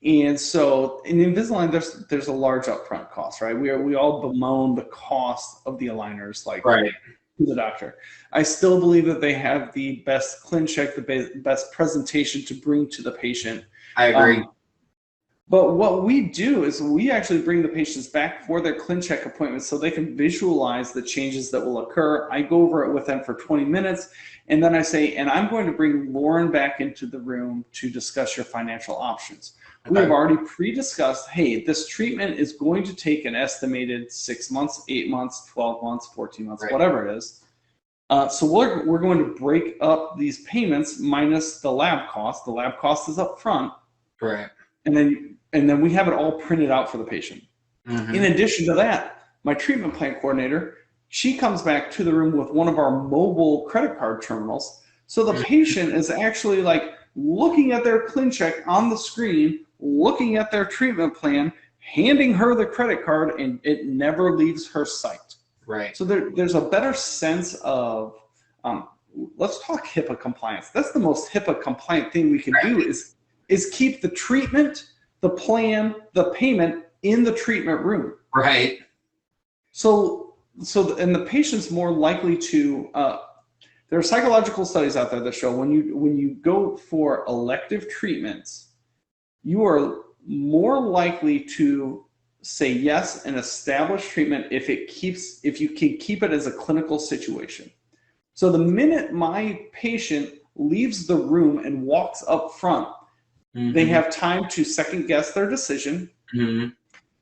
And so in Invisalign, there's a large upfront cost, right? We all bemoan the cost of the aligners, like right, to the doctor. I still believe that they have the best ClinCheck, the best presentation to bring to the patient. I agree. But what we do is we actually bring the patients back for their ClinCheck appointments so they can visualize the changes that will occur. I go over it with them for 20 minutes, and then I say, and I'm going to bring Lauren back into the room to discuss your financial options. We have already pre-discussed, hey, this treatment is going to take an estimated 6 months, 8 months, 12 months, 14 months, right, whatever it is. So we're going to break up these payments minus the lab cost. The lab cost is up front. Right. And then we have it all printed out for the patient. Mm-hmm. In addition to that, my treatment plan coordinator, she comes back to the room with one of our mobile credit card terminals. So the patient is actually like looking at their ClinCheck on the screen, looking at their treatment plan, handing her the credit card, and it never leaves her sight. Right. So there's a better sense of, let's talk HIPAA compliance. That's the most HIPAA compliant thing we can do is keep the treatment, the plan, the payment in the treatment room. Right. So and the patient's more likely to, there are psychological studies out there that show when you go for elective treatments, you are more likely to say yes and establish treatment if you can keep it as a clinical situation. So the minute my patient leaves the room and walks up front, mm-hmm, they have time to second guess their decision. Mm-hmm.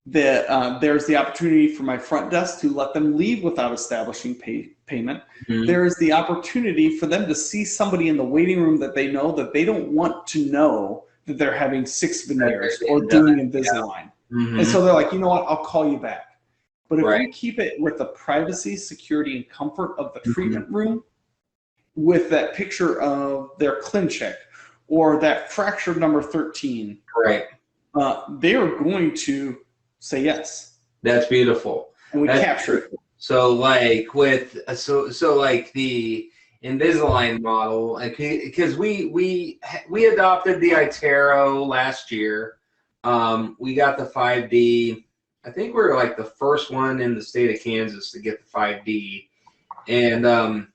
There's the opportunity for my front desk to let them leave without establishing payment. Mm-hmm. There is the opportunity for them to see somebody in the waiting room that they know that they don't want to know that they're having 6 veneers or doing Invisalign. Yeah. Mm-hmm. And so they're like, you know what, I'll call you back. But if we keep it with the privacy, security, and comfort of the treatment room, with that picture of their ClinCheck or that fracture number 13, right, they are going to say yes. That's beautiful. And we capture it. So like with like the Invisalign model, because we adopted the iTero last year. We got the 5D. I think we're like the first one in the state of Kansas to get the 5D, and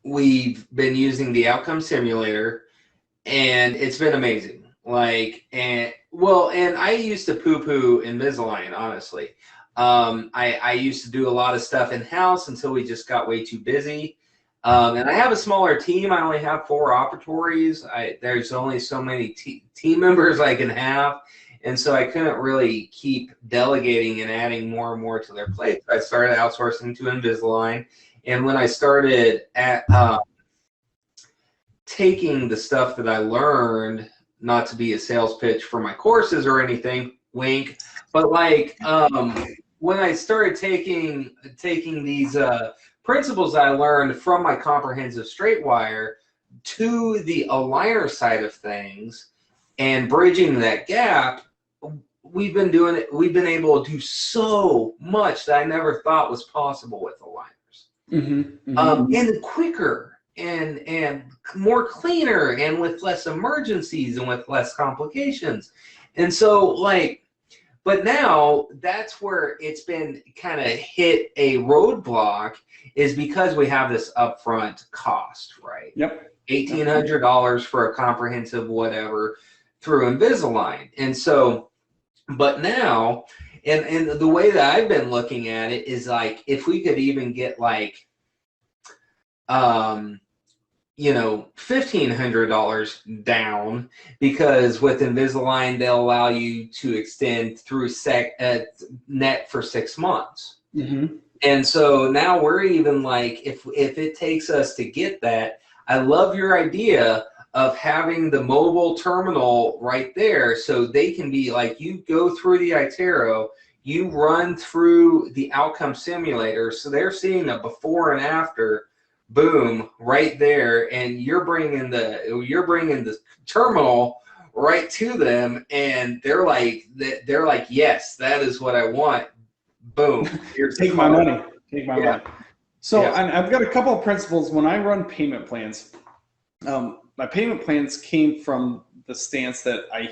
we've been using the outcome simulator, and it's been amazing. And I used to poo-poo Invisalign, honestly. I used to do a lot of stuff in-house until we just got way too busy. And I have a smaller team. I only have 4 operatories. There's only so many team members I can have. And so I couldn't really keep delegating and adding more and more to their plate. I started outsourcing to Invisalign. And when I started taking the stuff that I learned, not to be a sales pitch for my courses or anything, wink, but like when I started taking these principles that I learned from my comprehensive straight wire to the aligner side of things and bridging that gap, we've been doing it. We've been able to do so much that I never thought was possible with aligners. Mm-hmm, mm-hmm. And quicker and more cleaner and with less emergencies and with less complications. And so but now that's where it's been kind of hit a roadblock, is because we have this upfront cost, right? Yep. $1,800 for a comprehensive whatever through Invisalign. And so, but now, and the way that I've been looking at it is like, if we could even get like, $1,500 down, because with Invisalign, they'll allow you to extend through net for 6 months. Mm-hmm. And so now we're even like, if it takes us to get that, I love your idea of having the mobile terminal right there, so they can be like, you go through the iTero, you run through the outcome simulator, so they're seeing a before and after, boom, right there, and you're bringing the terminal right to them, and they're like, yes, that is what I want. Boom, here's Take my money. Take my money. So Yeah. I've got a couple of principles when I run payment plans. My payment plans came from the stance that I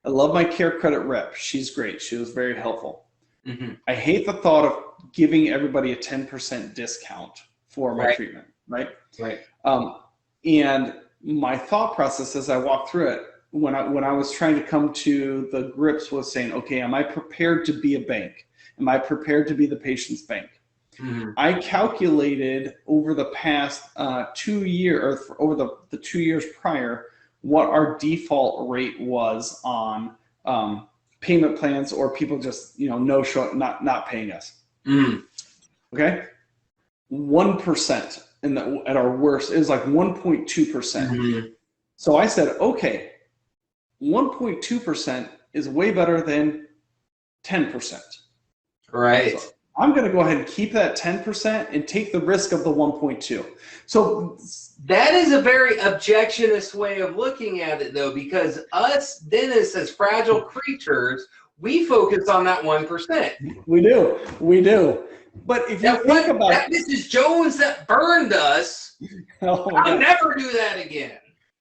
love my care credit rep. She's great. She was very helpful. Mm-hmm. I hate the thought of giving everybody a 10% discount for my treatment, right? Right. And my thought process as I walked through it, when I was trying to come to the grips was saying, okay, am I prepared to be a bank? Am I prepared to be the patient's bank? Mm-hmm. I calculated over the past 2 years, or over the 2 years prior, what our default rate was on payment plans, or people just not paying us. Mm. Okay, 1% at our worst is like 1.2%. Mm-hmm. So I said, okay, 1.2% is way better than 10%. Right. So I'm going to go ahead and keep that 10% and take the risk of the 1.2. So that is a very objectionist way of looking at it, though, because us dentists, as fragile creatures, we focus on that 1%. We do. But if you think about that Mrs. Jones that burned us, I'll never do that again.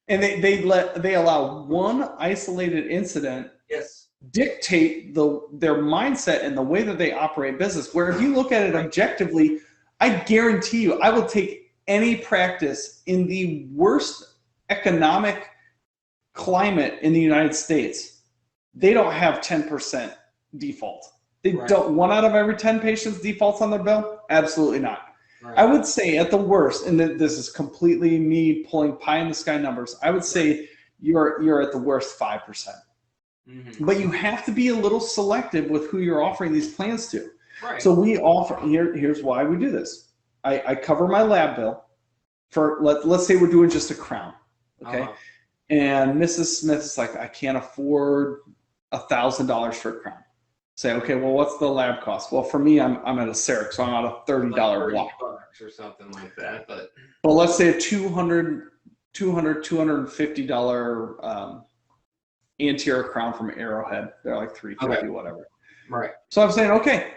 And they allow one isolated incident dictate their mindset and the way that they operate business. Where if you look at it objectively, I guarantee you, I will take any practice in the worst economic climate in the United States. They don't have 10% default. They don't. 1 out of every 10 patients defaults on their bill? Absolutely not. Right. I would say at the worst, and this is completely me pulling pie in the sky numbers, I would say you're at the worst 5%. Mm-hmm. But you have to be a little selective with who you're offering these plans to. Right. So we offer, here's why we do this. I cover my lab bill for, let's say we're doing just a crown, okay? Uh-huh. And Mrs. Smith is like, I can't afford $1,000 for a crown. Say, okay, well, what's the lab cost? Well, for me, I'm at a CEREC, so I'm at a $30 block. Or something like that. But let's say a $250 anterior crown from Arrowhead. They're like $350, whatever. Right. So I'm saying, okay,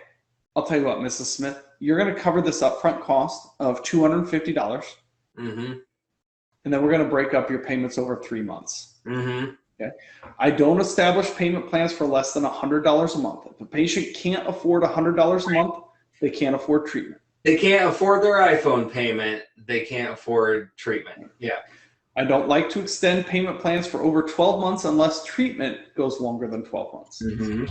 I'll tell you what, Mrs. Smith, you're going to cover this upfront cost of $250. Mm-hmm. And then we're going to break up your payments over 3 months. Mm-hmm. Okay. I don't establish payment plans for less than $100 a month. If a patient can't afford $100 a month, they can't afford treatment. They can't afford their iPhone payment. They can't afford treatment. Yeah. I don't like to extend payment plans for over 12 months unless treatment goes longer than 12 months. Mm-hmm.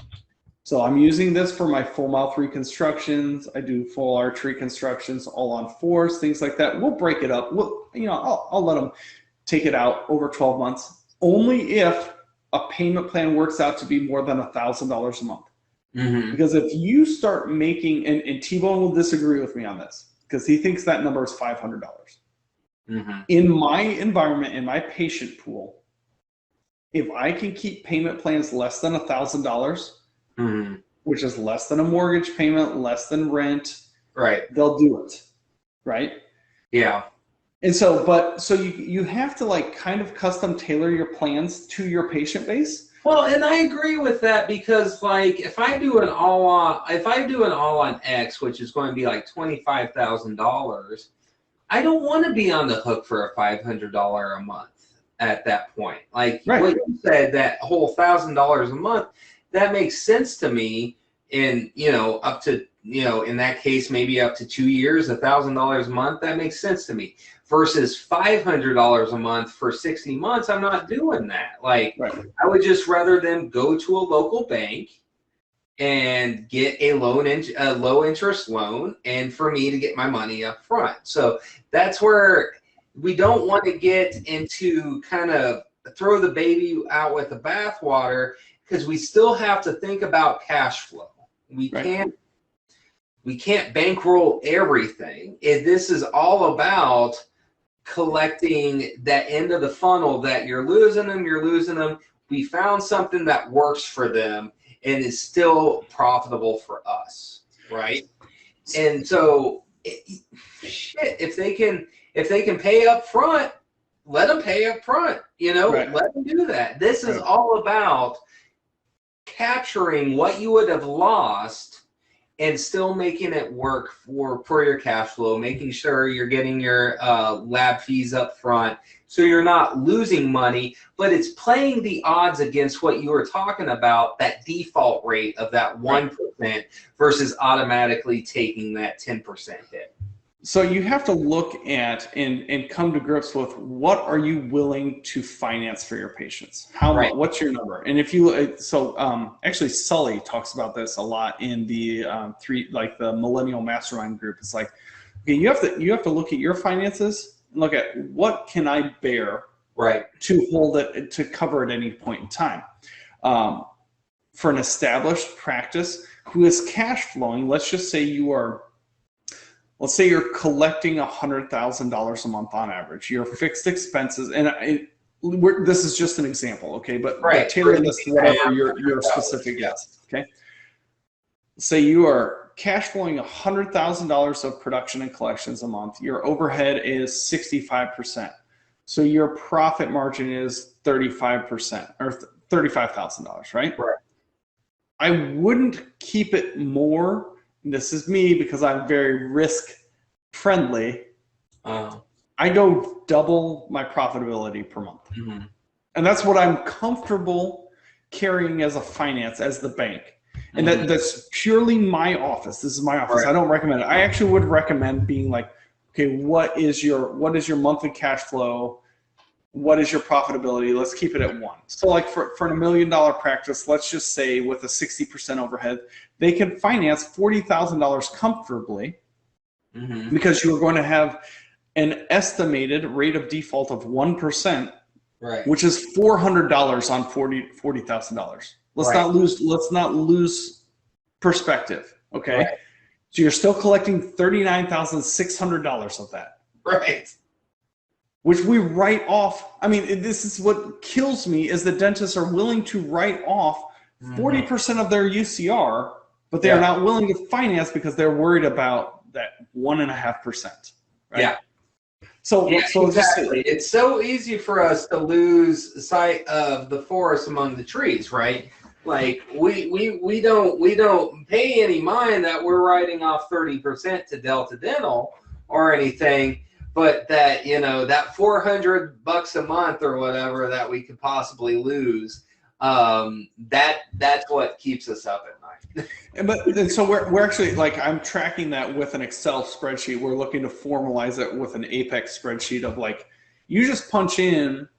So I'm using this for my full mouth reconstructions. I do full arch reconstructions, all on fours, things like that. We'll break it up. I'll let them take it out over 12 months. Only if a payment plan works out to be more than $1,000 a month. Mm-hmm. Because if you start making, and T-Bone will disagree with me on this, because he thinks that number is $500. Mm-hmm. In my environment, in my patient pool, if I can keep payment plans less than $1,000, mm-hmm. which is less than a mortgage payment, less than rent, right? They'll do it, right? Yeah. And so, you have to kind of custom tailor your plans to your patient base. Well, and I agree with that, because if I do an all on X, which is going to be like $25,000, I don't want to be on the hook for a $500 a month at that point. What you said, that whole $1,000 a month, that makes sense to me. In up to in that case, maybe up to 2 years, $1,000 a month, that makes sense to me. Versus $500 a month for 60 months, I'm not doing that. I would just rather them go to a local bank and get a low interest loan, and for me to get my money up front. So that's where we don't want to get into kind of throw the baby out with the bathwater, because we still have to think about cash flow. We can't bankroll everything. This is all about collecting that end of the funnel that you're losing them. We found something that works for them and is still profitable for us, right? And so, if they can pay up front, let them pay up front. Right. Let them do that. This is all about capturing what you would have lost and still making it work for your cash flow, making sure you're getting your lab fees up front so you're not losing money, but it's playing the odds against what you were talking about, that default rate of that 1% versus automatically taking that 10% hit. So you have to look at and come to grips with what are you willing to finance for your patients? How much? What's your number? And if you actually Sully talks about this a lot in the the Millennial Mastermind group. It's like, okay, you have to look at your finances and look at what can I bear to hold it, to cover at any point in time. For an established practice who is cash flowing, let's say you're collecting $100,000 a month on average. Your fixed expenses, and this is just an example, okay? But tailor this to whatever your specific is, okay? Say you are cash flowing $100,000 of production and collections a month. Your overhead is 65%. So your profit margin is 35% or $35,000, right? Right. I wouldn't keep it more. This is me because I'm very risk friendly. I go double my profitability per month. Mm-hmm. And that's what I'm comfortable carrying as a finance, as the bank. And that's purely my office. This is my office. I don't recommend it. I actually would recommend being like, okay, what is your monthly cash flow? What is your profitability? Let's keep it at 1. So like for a $1 million practice, let's just say with a 60% overhead, they can finance $40,000 comfortably because you're going to have an estimated rate of default of 1%, which is $400 on $40,000. Let's not lose perspective. Okay. So you're still collecting $39,600 of that. Which we write off. I mean, this is what kills me is the dentists are willing to write off 40% of their UCR, but they are not willing to finance because they're worried about that 1.5%. Right? So exactly. It's so easy for us to lose sight of the forest among the trees, right? Like we don't pay any mind that we're writing off 30% to Delta Dental or anything. But that, that $400 a month or whatever that we could possibly lose, that's what keeps us up at night. And so we're actually, like, I'm tracking that with an Excel spreadsheet. We're looking to formalize it with an Apex spreadsheet of like, you just punch in,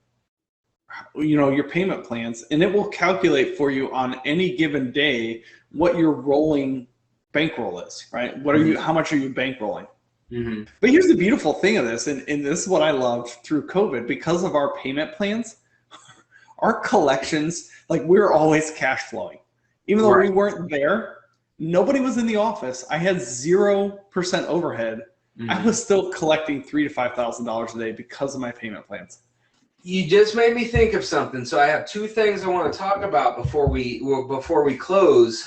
your payment plans, and it will calculate for you on any given day what your rolling bankroll is, right? How much are you bankrolling? But here's the beautiful thing of this, and this is what I loved through COVID, because of our payment plans, our collections, like, we're always cash flowing. Even though we weren't there, nobody was in the office. I had 0% overhead. I was still collecting $3,000 to $5,000 a day because of my payment plans. You just made me think of something. So I have 2 things I want to talk about before we close.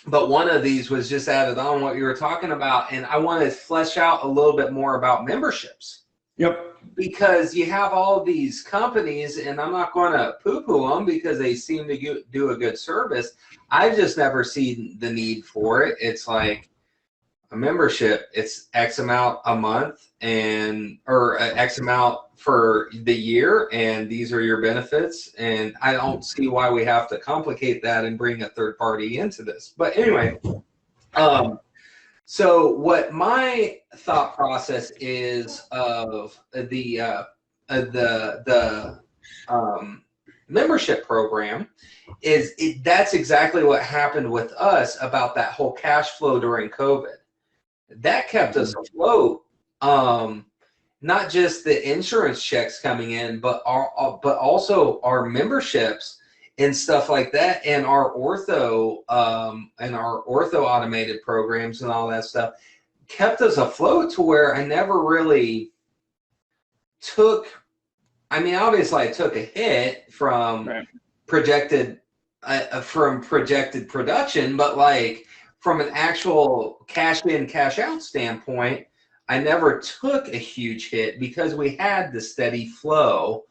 But one of these was just added on what you were talking about, and I want to flesh out a little bit more about memberships. Because you have all these companies, and I'm not going to poo-poo them because they seem to do a good service. I've just never seen the need for it. It's like a membership. It's X amount a month or X amount for the year, and these are your benefits. And I don't see why we have to complicate that and bring a third party into this. But anyway, so what my thought process is of the membership program is that's exactly what happened with us about that whole cash flow during COVID. That kept us afloat. Not just the insurance checks coming in, but also our memberships and stuff like that, and our ortho automated programs and all that stuff kept us afloat to where I never really took, I mean, obviously I took a hit from projected production, but like from an actual cash in, cash out standpoint, I never took a huge hit because we had the steady flow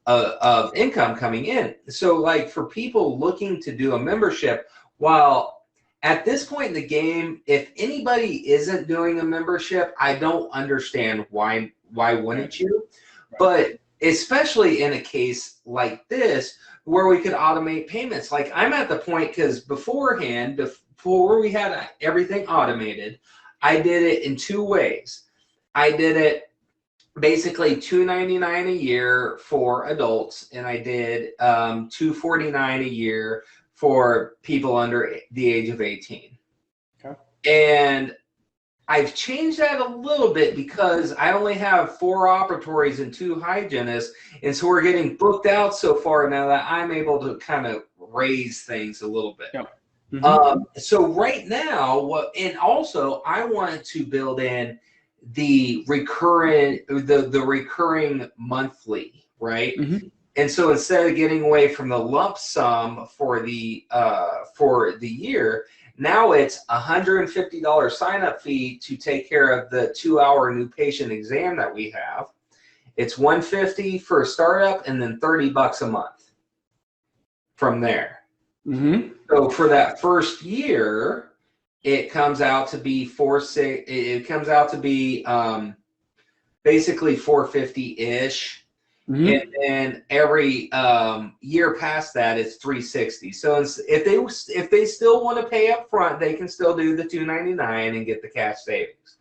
of income coming in. So like for people looking to do a membership, while at this point in the game, if anybody isn't doing a membership, I don't understand why wouldn't you? But especially in a case like this where we could automate payments. Like I'm at the point, because beforehand, before we had everything automated, I did it in two ways. I did it basically $299 a year for adults, and I did $249 a year for people under the age of 18. Okay. And I've changed that a little bit because I only have 4 operatories and 2 hygienists, and so we're getting booked out so far now that I'm able to kind of raise things a little bit. Yep. Mm-hmm. So right now, and also I wanted to build in the recurring monthly, right? Mm-hmm. And so instead of getting away from the lump sum for the year, now it's $150 sign-up fee to take care of the 2-hour new patient exam that we have. It's $150 for a startup, and then $30 a month from there. Mm-hmm. So for that first year, it comes out to be basically $450-ish. Mm-hmm. And then every year past that, it's $360. So if they still want to pay up front, they can still do the $299 and get the cash savings.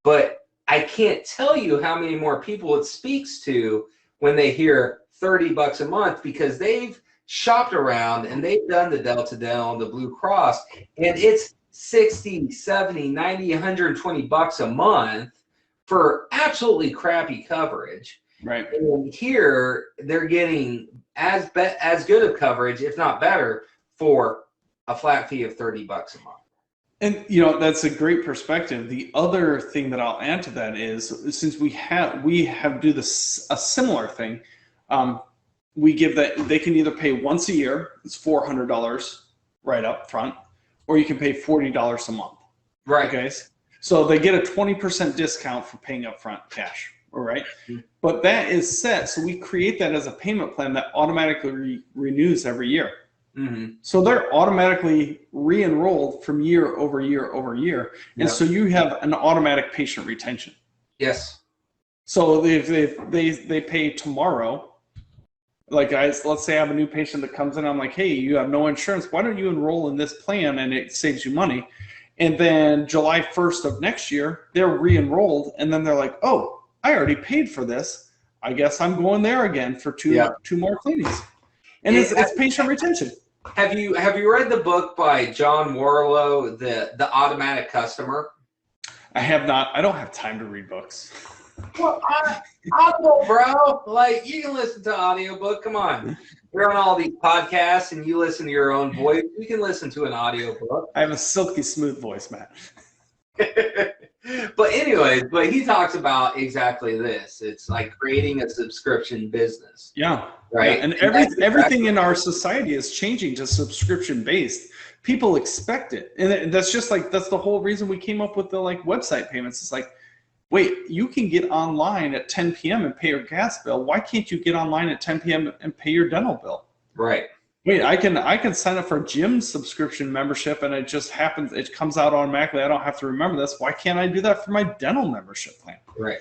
But I can't tell you how many more people it speaks to when they hear $30 a month, because they've shopped around and they've done the Delta Dental and the Blue Cross, and it's $60, $70, $90, $120 a month for absolutely crappy coverage. Right. And here they're getting as good of coverage, if not better, for a flat fee of $30 a month. And that's a great perspective. The other thing that I'll add to that is, since we have do this a similar thing, we give that they can either pay once a year, it's $400 right up front, or you can pay $40 a month. Right. Okay. So they get a 20% discount for paying up front cash. All right. Mm-hmm. But that is set. So we create that as a payment plan that automatically renews every year. Mm-hmm. So they're automatically re-enrolled from year over year over year. And so you have an automatic patient retention. Yes. So if they pay tomorrow, like let's say I have a new patient that comes in, I'm like, hey, you have no insurance. Why don't you enroll in this plan, and it saves you money? And then July 1st of next year, they're re-enrolled, and then they're like, oh, I already paid for this. I guess I'm going there again for two more cleanings. And it's patient retention. Have you read the book by John Warlow, the Automatic Customer? I have not. I don't have time to read books. Well, Audible, bro. Like, you can listen to audiobook. Come on. You're on all these podcasts and you listen to your own voice. You can listen to an audiobook. I have a silky smooth voice, Matt. But anyways, he talks about exactly this. It's like creating a subscription business. Yeah. Right. Yeah. And everything in our society is changing to subscription based. People expect it. And that's the whole reason we came up with the website payments. It's like, wait, you can get online at 10 p.m. and pay your gas bill. Why can't you get online at 10 p.m. and pay your dental bill? Right. Wait, I can sign up for a gym subscription membership, and it just happens. It comes out automatically. I don't have to remember this. Why can't I do that for my dental membership plan? Right.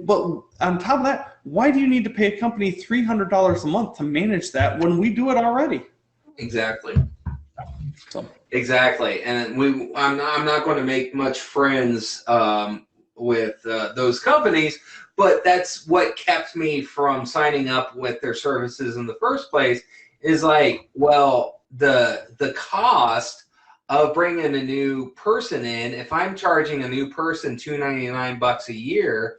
But on top of that, why do you need to pay a company $300 a month to manage that when we do it already? Exactly. So. Exactly, and I'm not going to make much friends with those companies, but that's what kept me from signing up with their services in the first place. Is like, well, the cost of bringing a new person in, if I'm charging a new person $299 a year,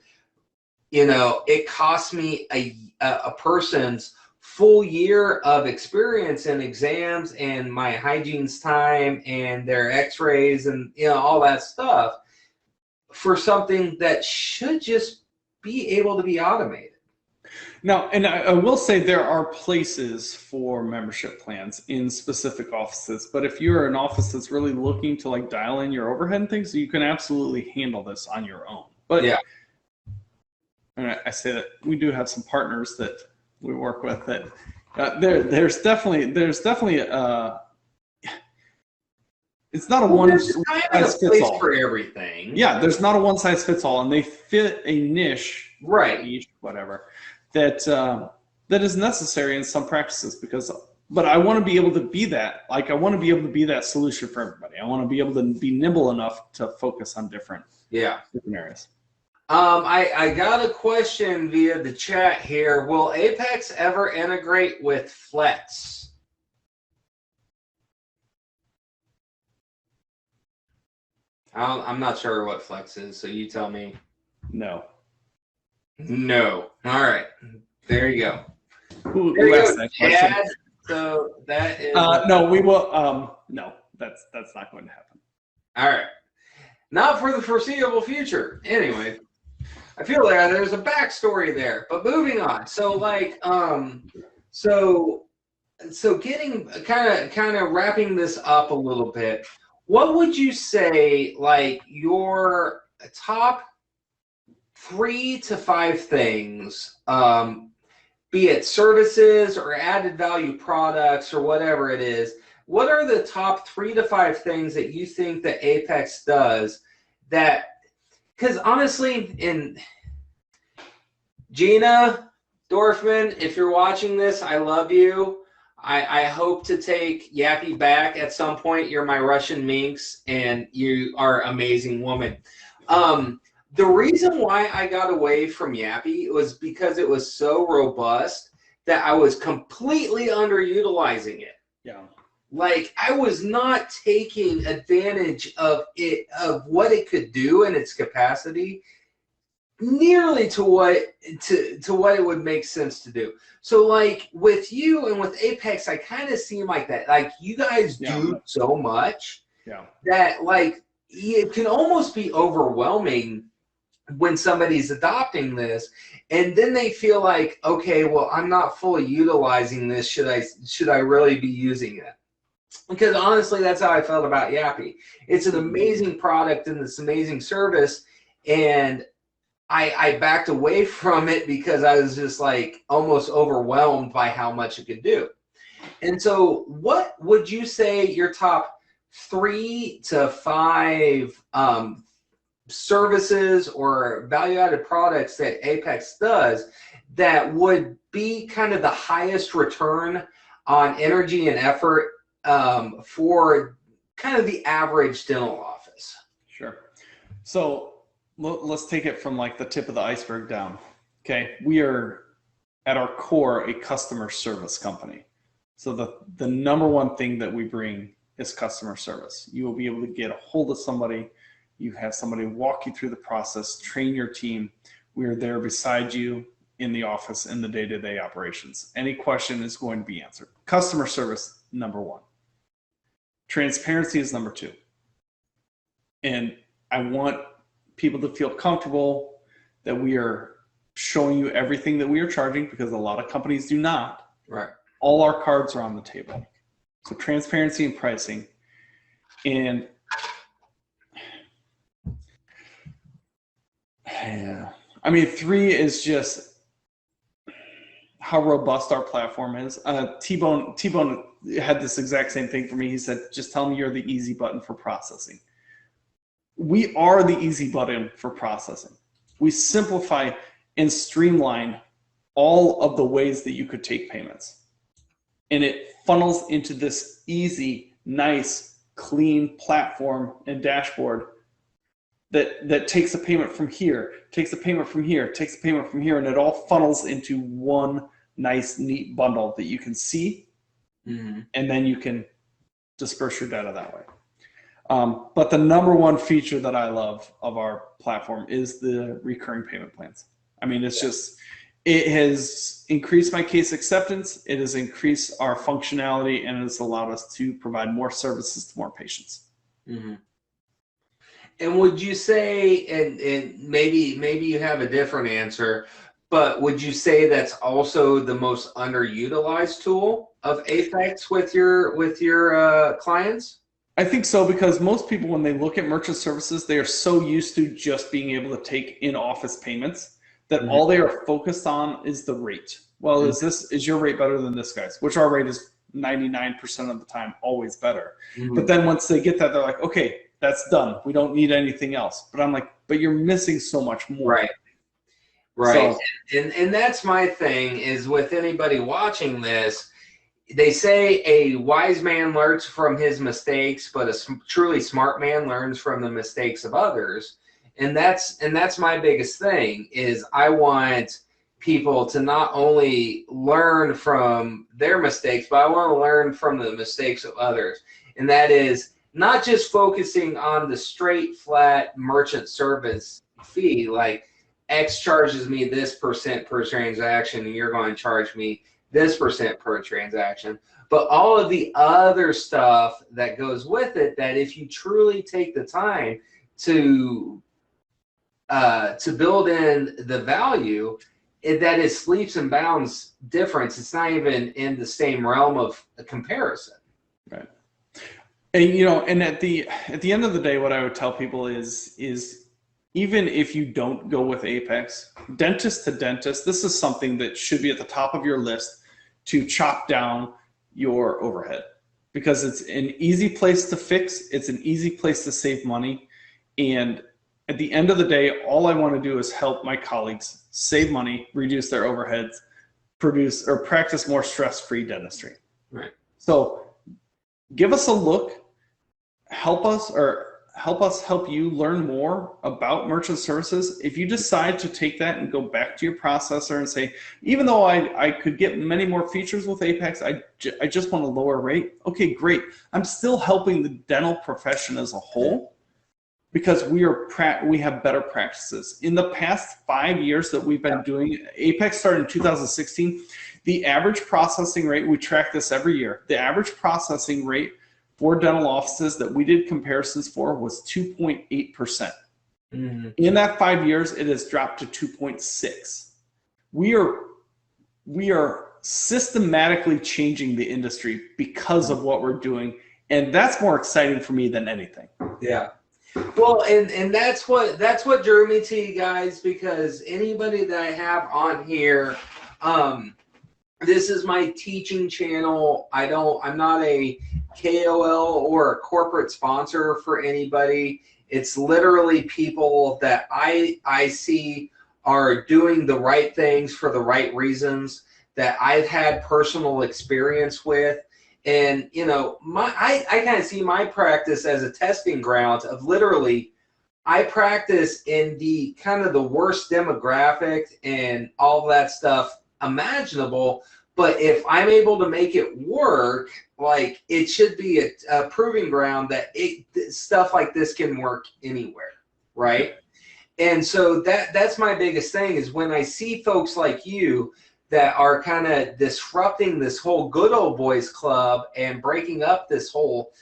it costs me a person's full year of experience and exams and my hygiene's time and their x-rays and all that stuff for something that should just be able to be automated. Now, and I will say there are places for membership plans in specific offices, but if you're an office that's really looking to like dial in your overhead and things, you can absolutely handle this on your own. But Yeah. and I say that we do have some partners that we work with that there's definitely it's not a one There's kind of size a fits place all for everything. Yeah, there's not a one size fits all, and they fit a niche, Right. whatever, that that is necessary in some practices. But I want to be able to be that. Like, I want to be able to be that solution for everybody. I want to be able to be nimble enough to focus on different areas. I got a question via the chat here. Will Apex ever integrate with Flex? I'm not sure what Flex is, so you tell me. No. No. All right. There you go. Who asked that question? Chad, so that is. No, we will. No, that's not going to happen. All right. Not for the foreseeable future. Anyway, I feel like there's a backstory there. But moving on. So like, so getting kind of wrapping this up a little bit. What would you say, like, your top 3 to 5 things, be it services or added value products or whatever it is, what are the top 3 to 5 things that you think that Apex does that, because honestly, in Gina Dorfman, if you're watching this, I love you. I hope to take Yappy back at some point. You're my Russian minx, and you are an amazing woman. The reason why I got away from Yappy was because it was so robust that I was completely underutilizing it. Yeah. Like, I was not taking advantage of it, of what it could do in its capacity, nearly to what it would make sense to do. So like with you and with Apex, I kind of seem like that. Like, you guys do so much that like it can almost be overwhelming when somebody's adopting this, and then they feel like, okay, well, I'm not fully utilizing this. Should I really be using it? Because honestly, that's how I felt about Yappy. It's an amazing product and this amazing service, and I backed away from it because I was just like almost overwhelmed by how much it could do. And so what would you say your top 3 to 5 services or value-added products that Apex does that would be kind of the highest return on energy and effort for kind of the average dental office? Sure. So let's take it from like the tip of the iceberg down. Okay. We are at our core a customer service company. So the number one thing that we bring is customer service. You will be able to get a hold of somebody. You have somebody walk you through the process, train your team. We are there beside you in the office in the day-to-day operations. Any question is going to be answered. Customer service, number 1. Transparency is number 2. And I want people to feel comfortable that we are showing you everything that we are charging, because a lot of companies do not. Right. All our cards are on the table. So transparency and pricing. And I mean, 3 is just how robust our platform is. T-Bone had this exact same thing for me. He said, just tell me you're the easy button for processing. We are the easy button for processing. We simplify and streamline all of the ways that you could take payments. And it funnels into this easy, nice, clean platform and dashboard that takes a payment from here, takes a payment from here, takes a payment from here, and it all funnels into one nice, neat bundle that you can see, and then you can disperse your data that way. But the number one feature that I love of our platform is the recurring payment plans. I mean, it's just, it has increased my case acceptance, it has increased our functionality, and it has allowed us to provide more services to more patients. And would you say, and maybe you have a different answer, But would you say that's also the most underutilized tool of Apex with your clients? I think so, because most people, when they look at merchant services, they are so used to just being able to take in-office payments that Mhm. all they are focused on is the rate. Well, Mhm. is your rate better than this guy's? Which our rate is 99% of the time always better. But Mhm. then once they get that, they're like, okay, that's done. We don't need anything else. But I'm like, but you're missing so much more. Right. Right. So And that's my thing is with anybody watching this, they say a wise man learns from his mistakes, but a truly smart man learns from the mistakes of others. And that's my biggest thing is I want people to not only learn from their mistakes, but I want to learn from the mistakes of others. And that is not just focusing on the straight flat merchant service fee, like X charges me this percent per transaction, and you're going to charge me this percent per transaction, but all of the other stuff that goes with it, that if you truly take the time to build in the value, that is leaps and bounds difference. It's not even in the same realm of a comparison. right. And and at the end of the day, what I would tell people is even if you don't go with Apex, dentist to dentist, this is something that should be at the top of your list to chop down your overhead, because it's an easy place to fix, it's an easy place to save money, and at the end of the day, all I want to do is help my colleagues save money, reduce their overheads, produce or practice more stress-free dentistry. Right. So give us a look, help us help you learn more about merchant services. If you decide to take that and go back to your processor and say, even though I could get many more features with Apex, I just want a lower rate. Okay, great. I'm still helping the dental profession as a whole, because we have better practices. In the past 5 years that we've been doing, Apex started in 2016. The average processing rate, we track this every year, the average processing rate for dental offices that we did comparisons for was 2.8%. Mm-hmm. In that 5 years, it has dropped to 2.6. We are systematically changing the industry because of what we're doing, and that's more exciting for me than anything. Yeah. Well, and that's what drew me to you guys, because anybody that I have on here, this is my teaching channel. I'm not a KOL or a corporate sponsor for anybody. It's literally people that I see are doing the right things for the right reasons, that I've had personal experience with. And I kind of see my practice as a testing ground of literally, I practice in the kind of the worst demographic and all that stuff imaginable. But if I'm able to make it work, like, it should be a proving ground that stuff like this can work anywhere, right? And so that's my biggest thing is when I see folks like you that are kind of disrupting this whole good old boys club and breaking up this whole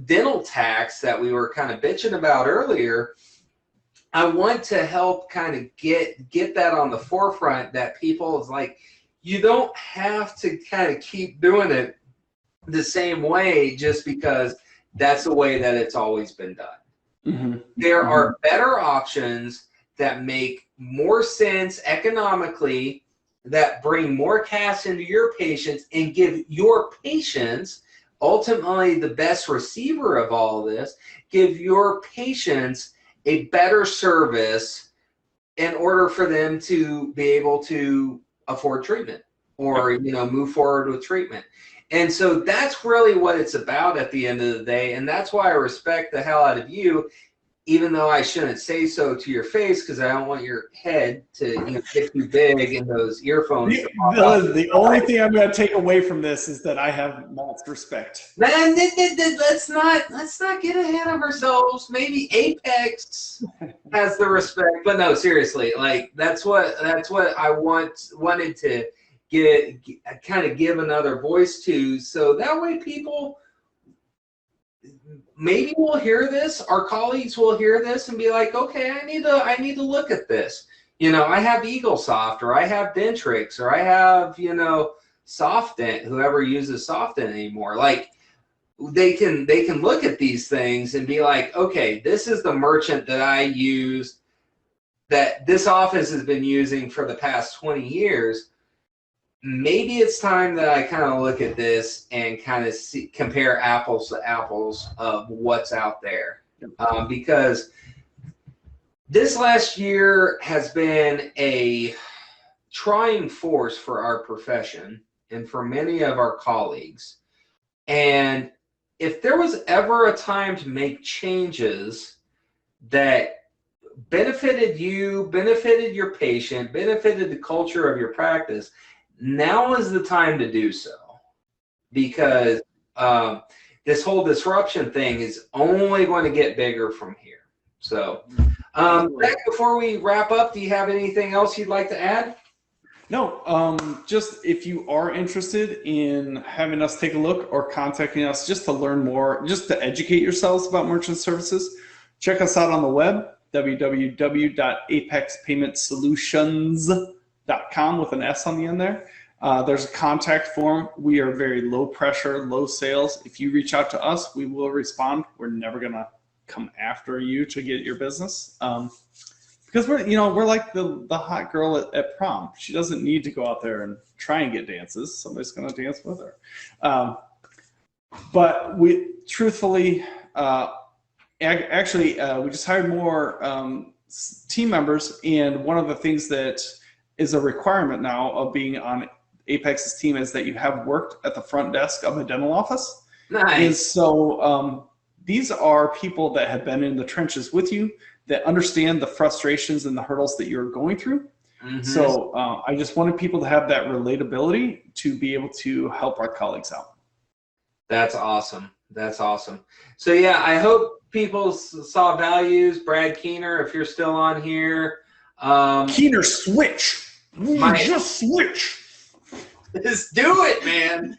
dental tax that we were kind of bitching about earlier. I want to help kind of get that on the forefront, that people is like, you don't have to kind of keep doing it the same way just because that's the way that it's always been done. Mm-hmm. There are better options that make more sense economically, that bring more cash into your patients and give your patients, ultimately the best receiver of all this, give your patients a better service in order for them to be able to afford treatment or move forward with treatment. And so that's really what it's about at the end of the day. And that's why I respect the hell out of you, even though I shouldn't say so to your face, because I don't want your head to get too big in those earphones. The only thing I'm going to take away from this is that I have Matt's respect. Man, let's not get ahead of ourselves. Maybe Apex has the respect, but no, seriously, like that's what I wanted to kind of give another voice to, so that way people maybe will hear this, our colleagues will hear this and be like, okay, I need to look at this. You know, I have EagleSoft, or I have Dentrix, or I have, you know, SoftDent, whoever uses SoftDent anymore. Like, they can look at these things and be like, okay, this is the merchant that I use, that this office has been using for the past 20 years. Maybe it's time that I kind of look at this and kind of compare apples to apples of what's out there. Because this last year has been a trying force for our profession and for many of our colleagues. And if there was ever a time to make changes that benefited you, benefited your patient, benefited the culture of your practice, now is the time to do so. Because this whole disruption thing is only going to get bigger from here. So, Zach, before we wrap up, do you have anything else you'd like to add? No, just if you are interested in having us take a look or contacting us just to learn more, just to educate yourselves about merchant services, check us out on the web, www.apexpaymentsolutions.com with an S on the end there. There's a contact form. We are very low pressure, low sales. If you reach out to us, we will respond. We're never going to come after you to get your business. Because we're like the hot girl at prom. She doesn't need to go out there and try and get dances. Somebody's going to dance with her. But we truthfully, we just hired more team members, and one of the things that is a requirement now of being on Apex's team is that you have worked at the front desk of a dental office. Nice. And so these are people that have been in the trenches with you, that understand the frustrations and the hurdles that you're going through. Mm-hmm. So I just wanted people to have that relatability to be able to help our colleagues out. That's awesome. That's awesome. So yeah, I hope people saw values. Brad Keener, if you're still on here. Keener, switch. Just switch. Just do it, man.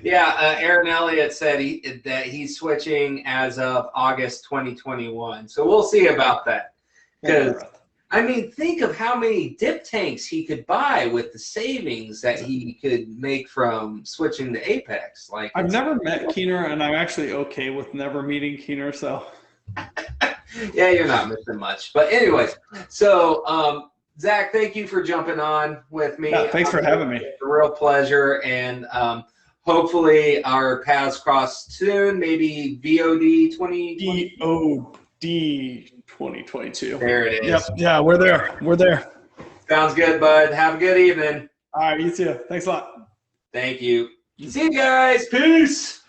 Yeah, Aaron Elliott said that he's switching as of August 2021. So we'll see about that. Because, I mean, think of how many dip tanks he could buy with the savings that he could make from switching to Apex. Like, I've never met Keener, and I'm actually okay with never meeting Keener. So, yeah, you're not missing much. But anyways, so Zach, thank you for jumping on with me. Yeah, thanks for having me. It's a real pleasure, and hopefully our paths cross soon, maybe VOD 2022. There it is. Yep. Yeah, we're there. We're there. Sounds good, bud. Have a good evening. All right, you too. Thanks a lot. Thank you. See you guys. Peace.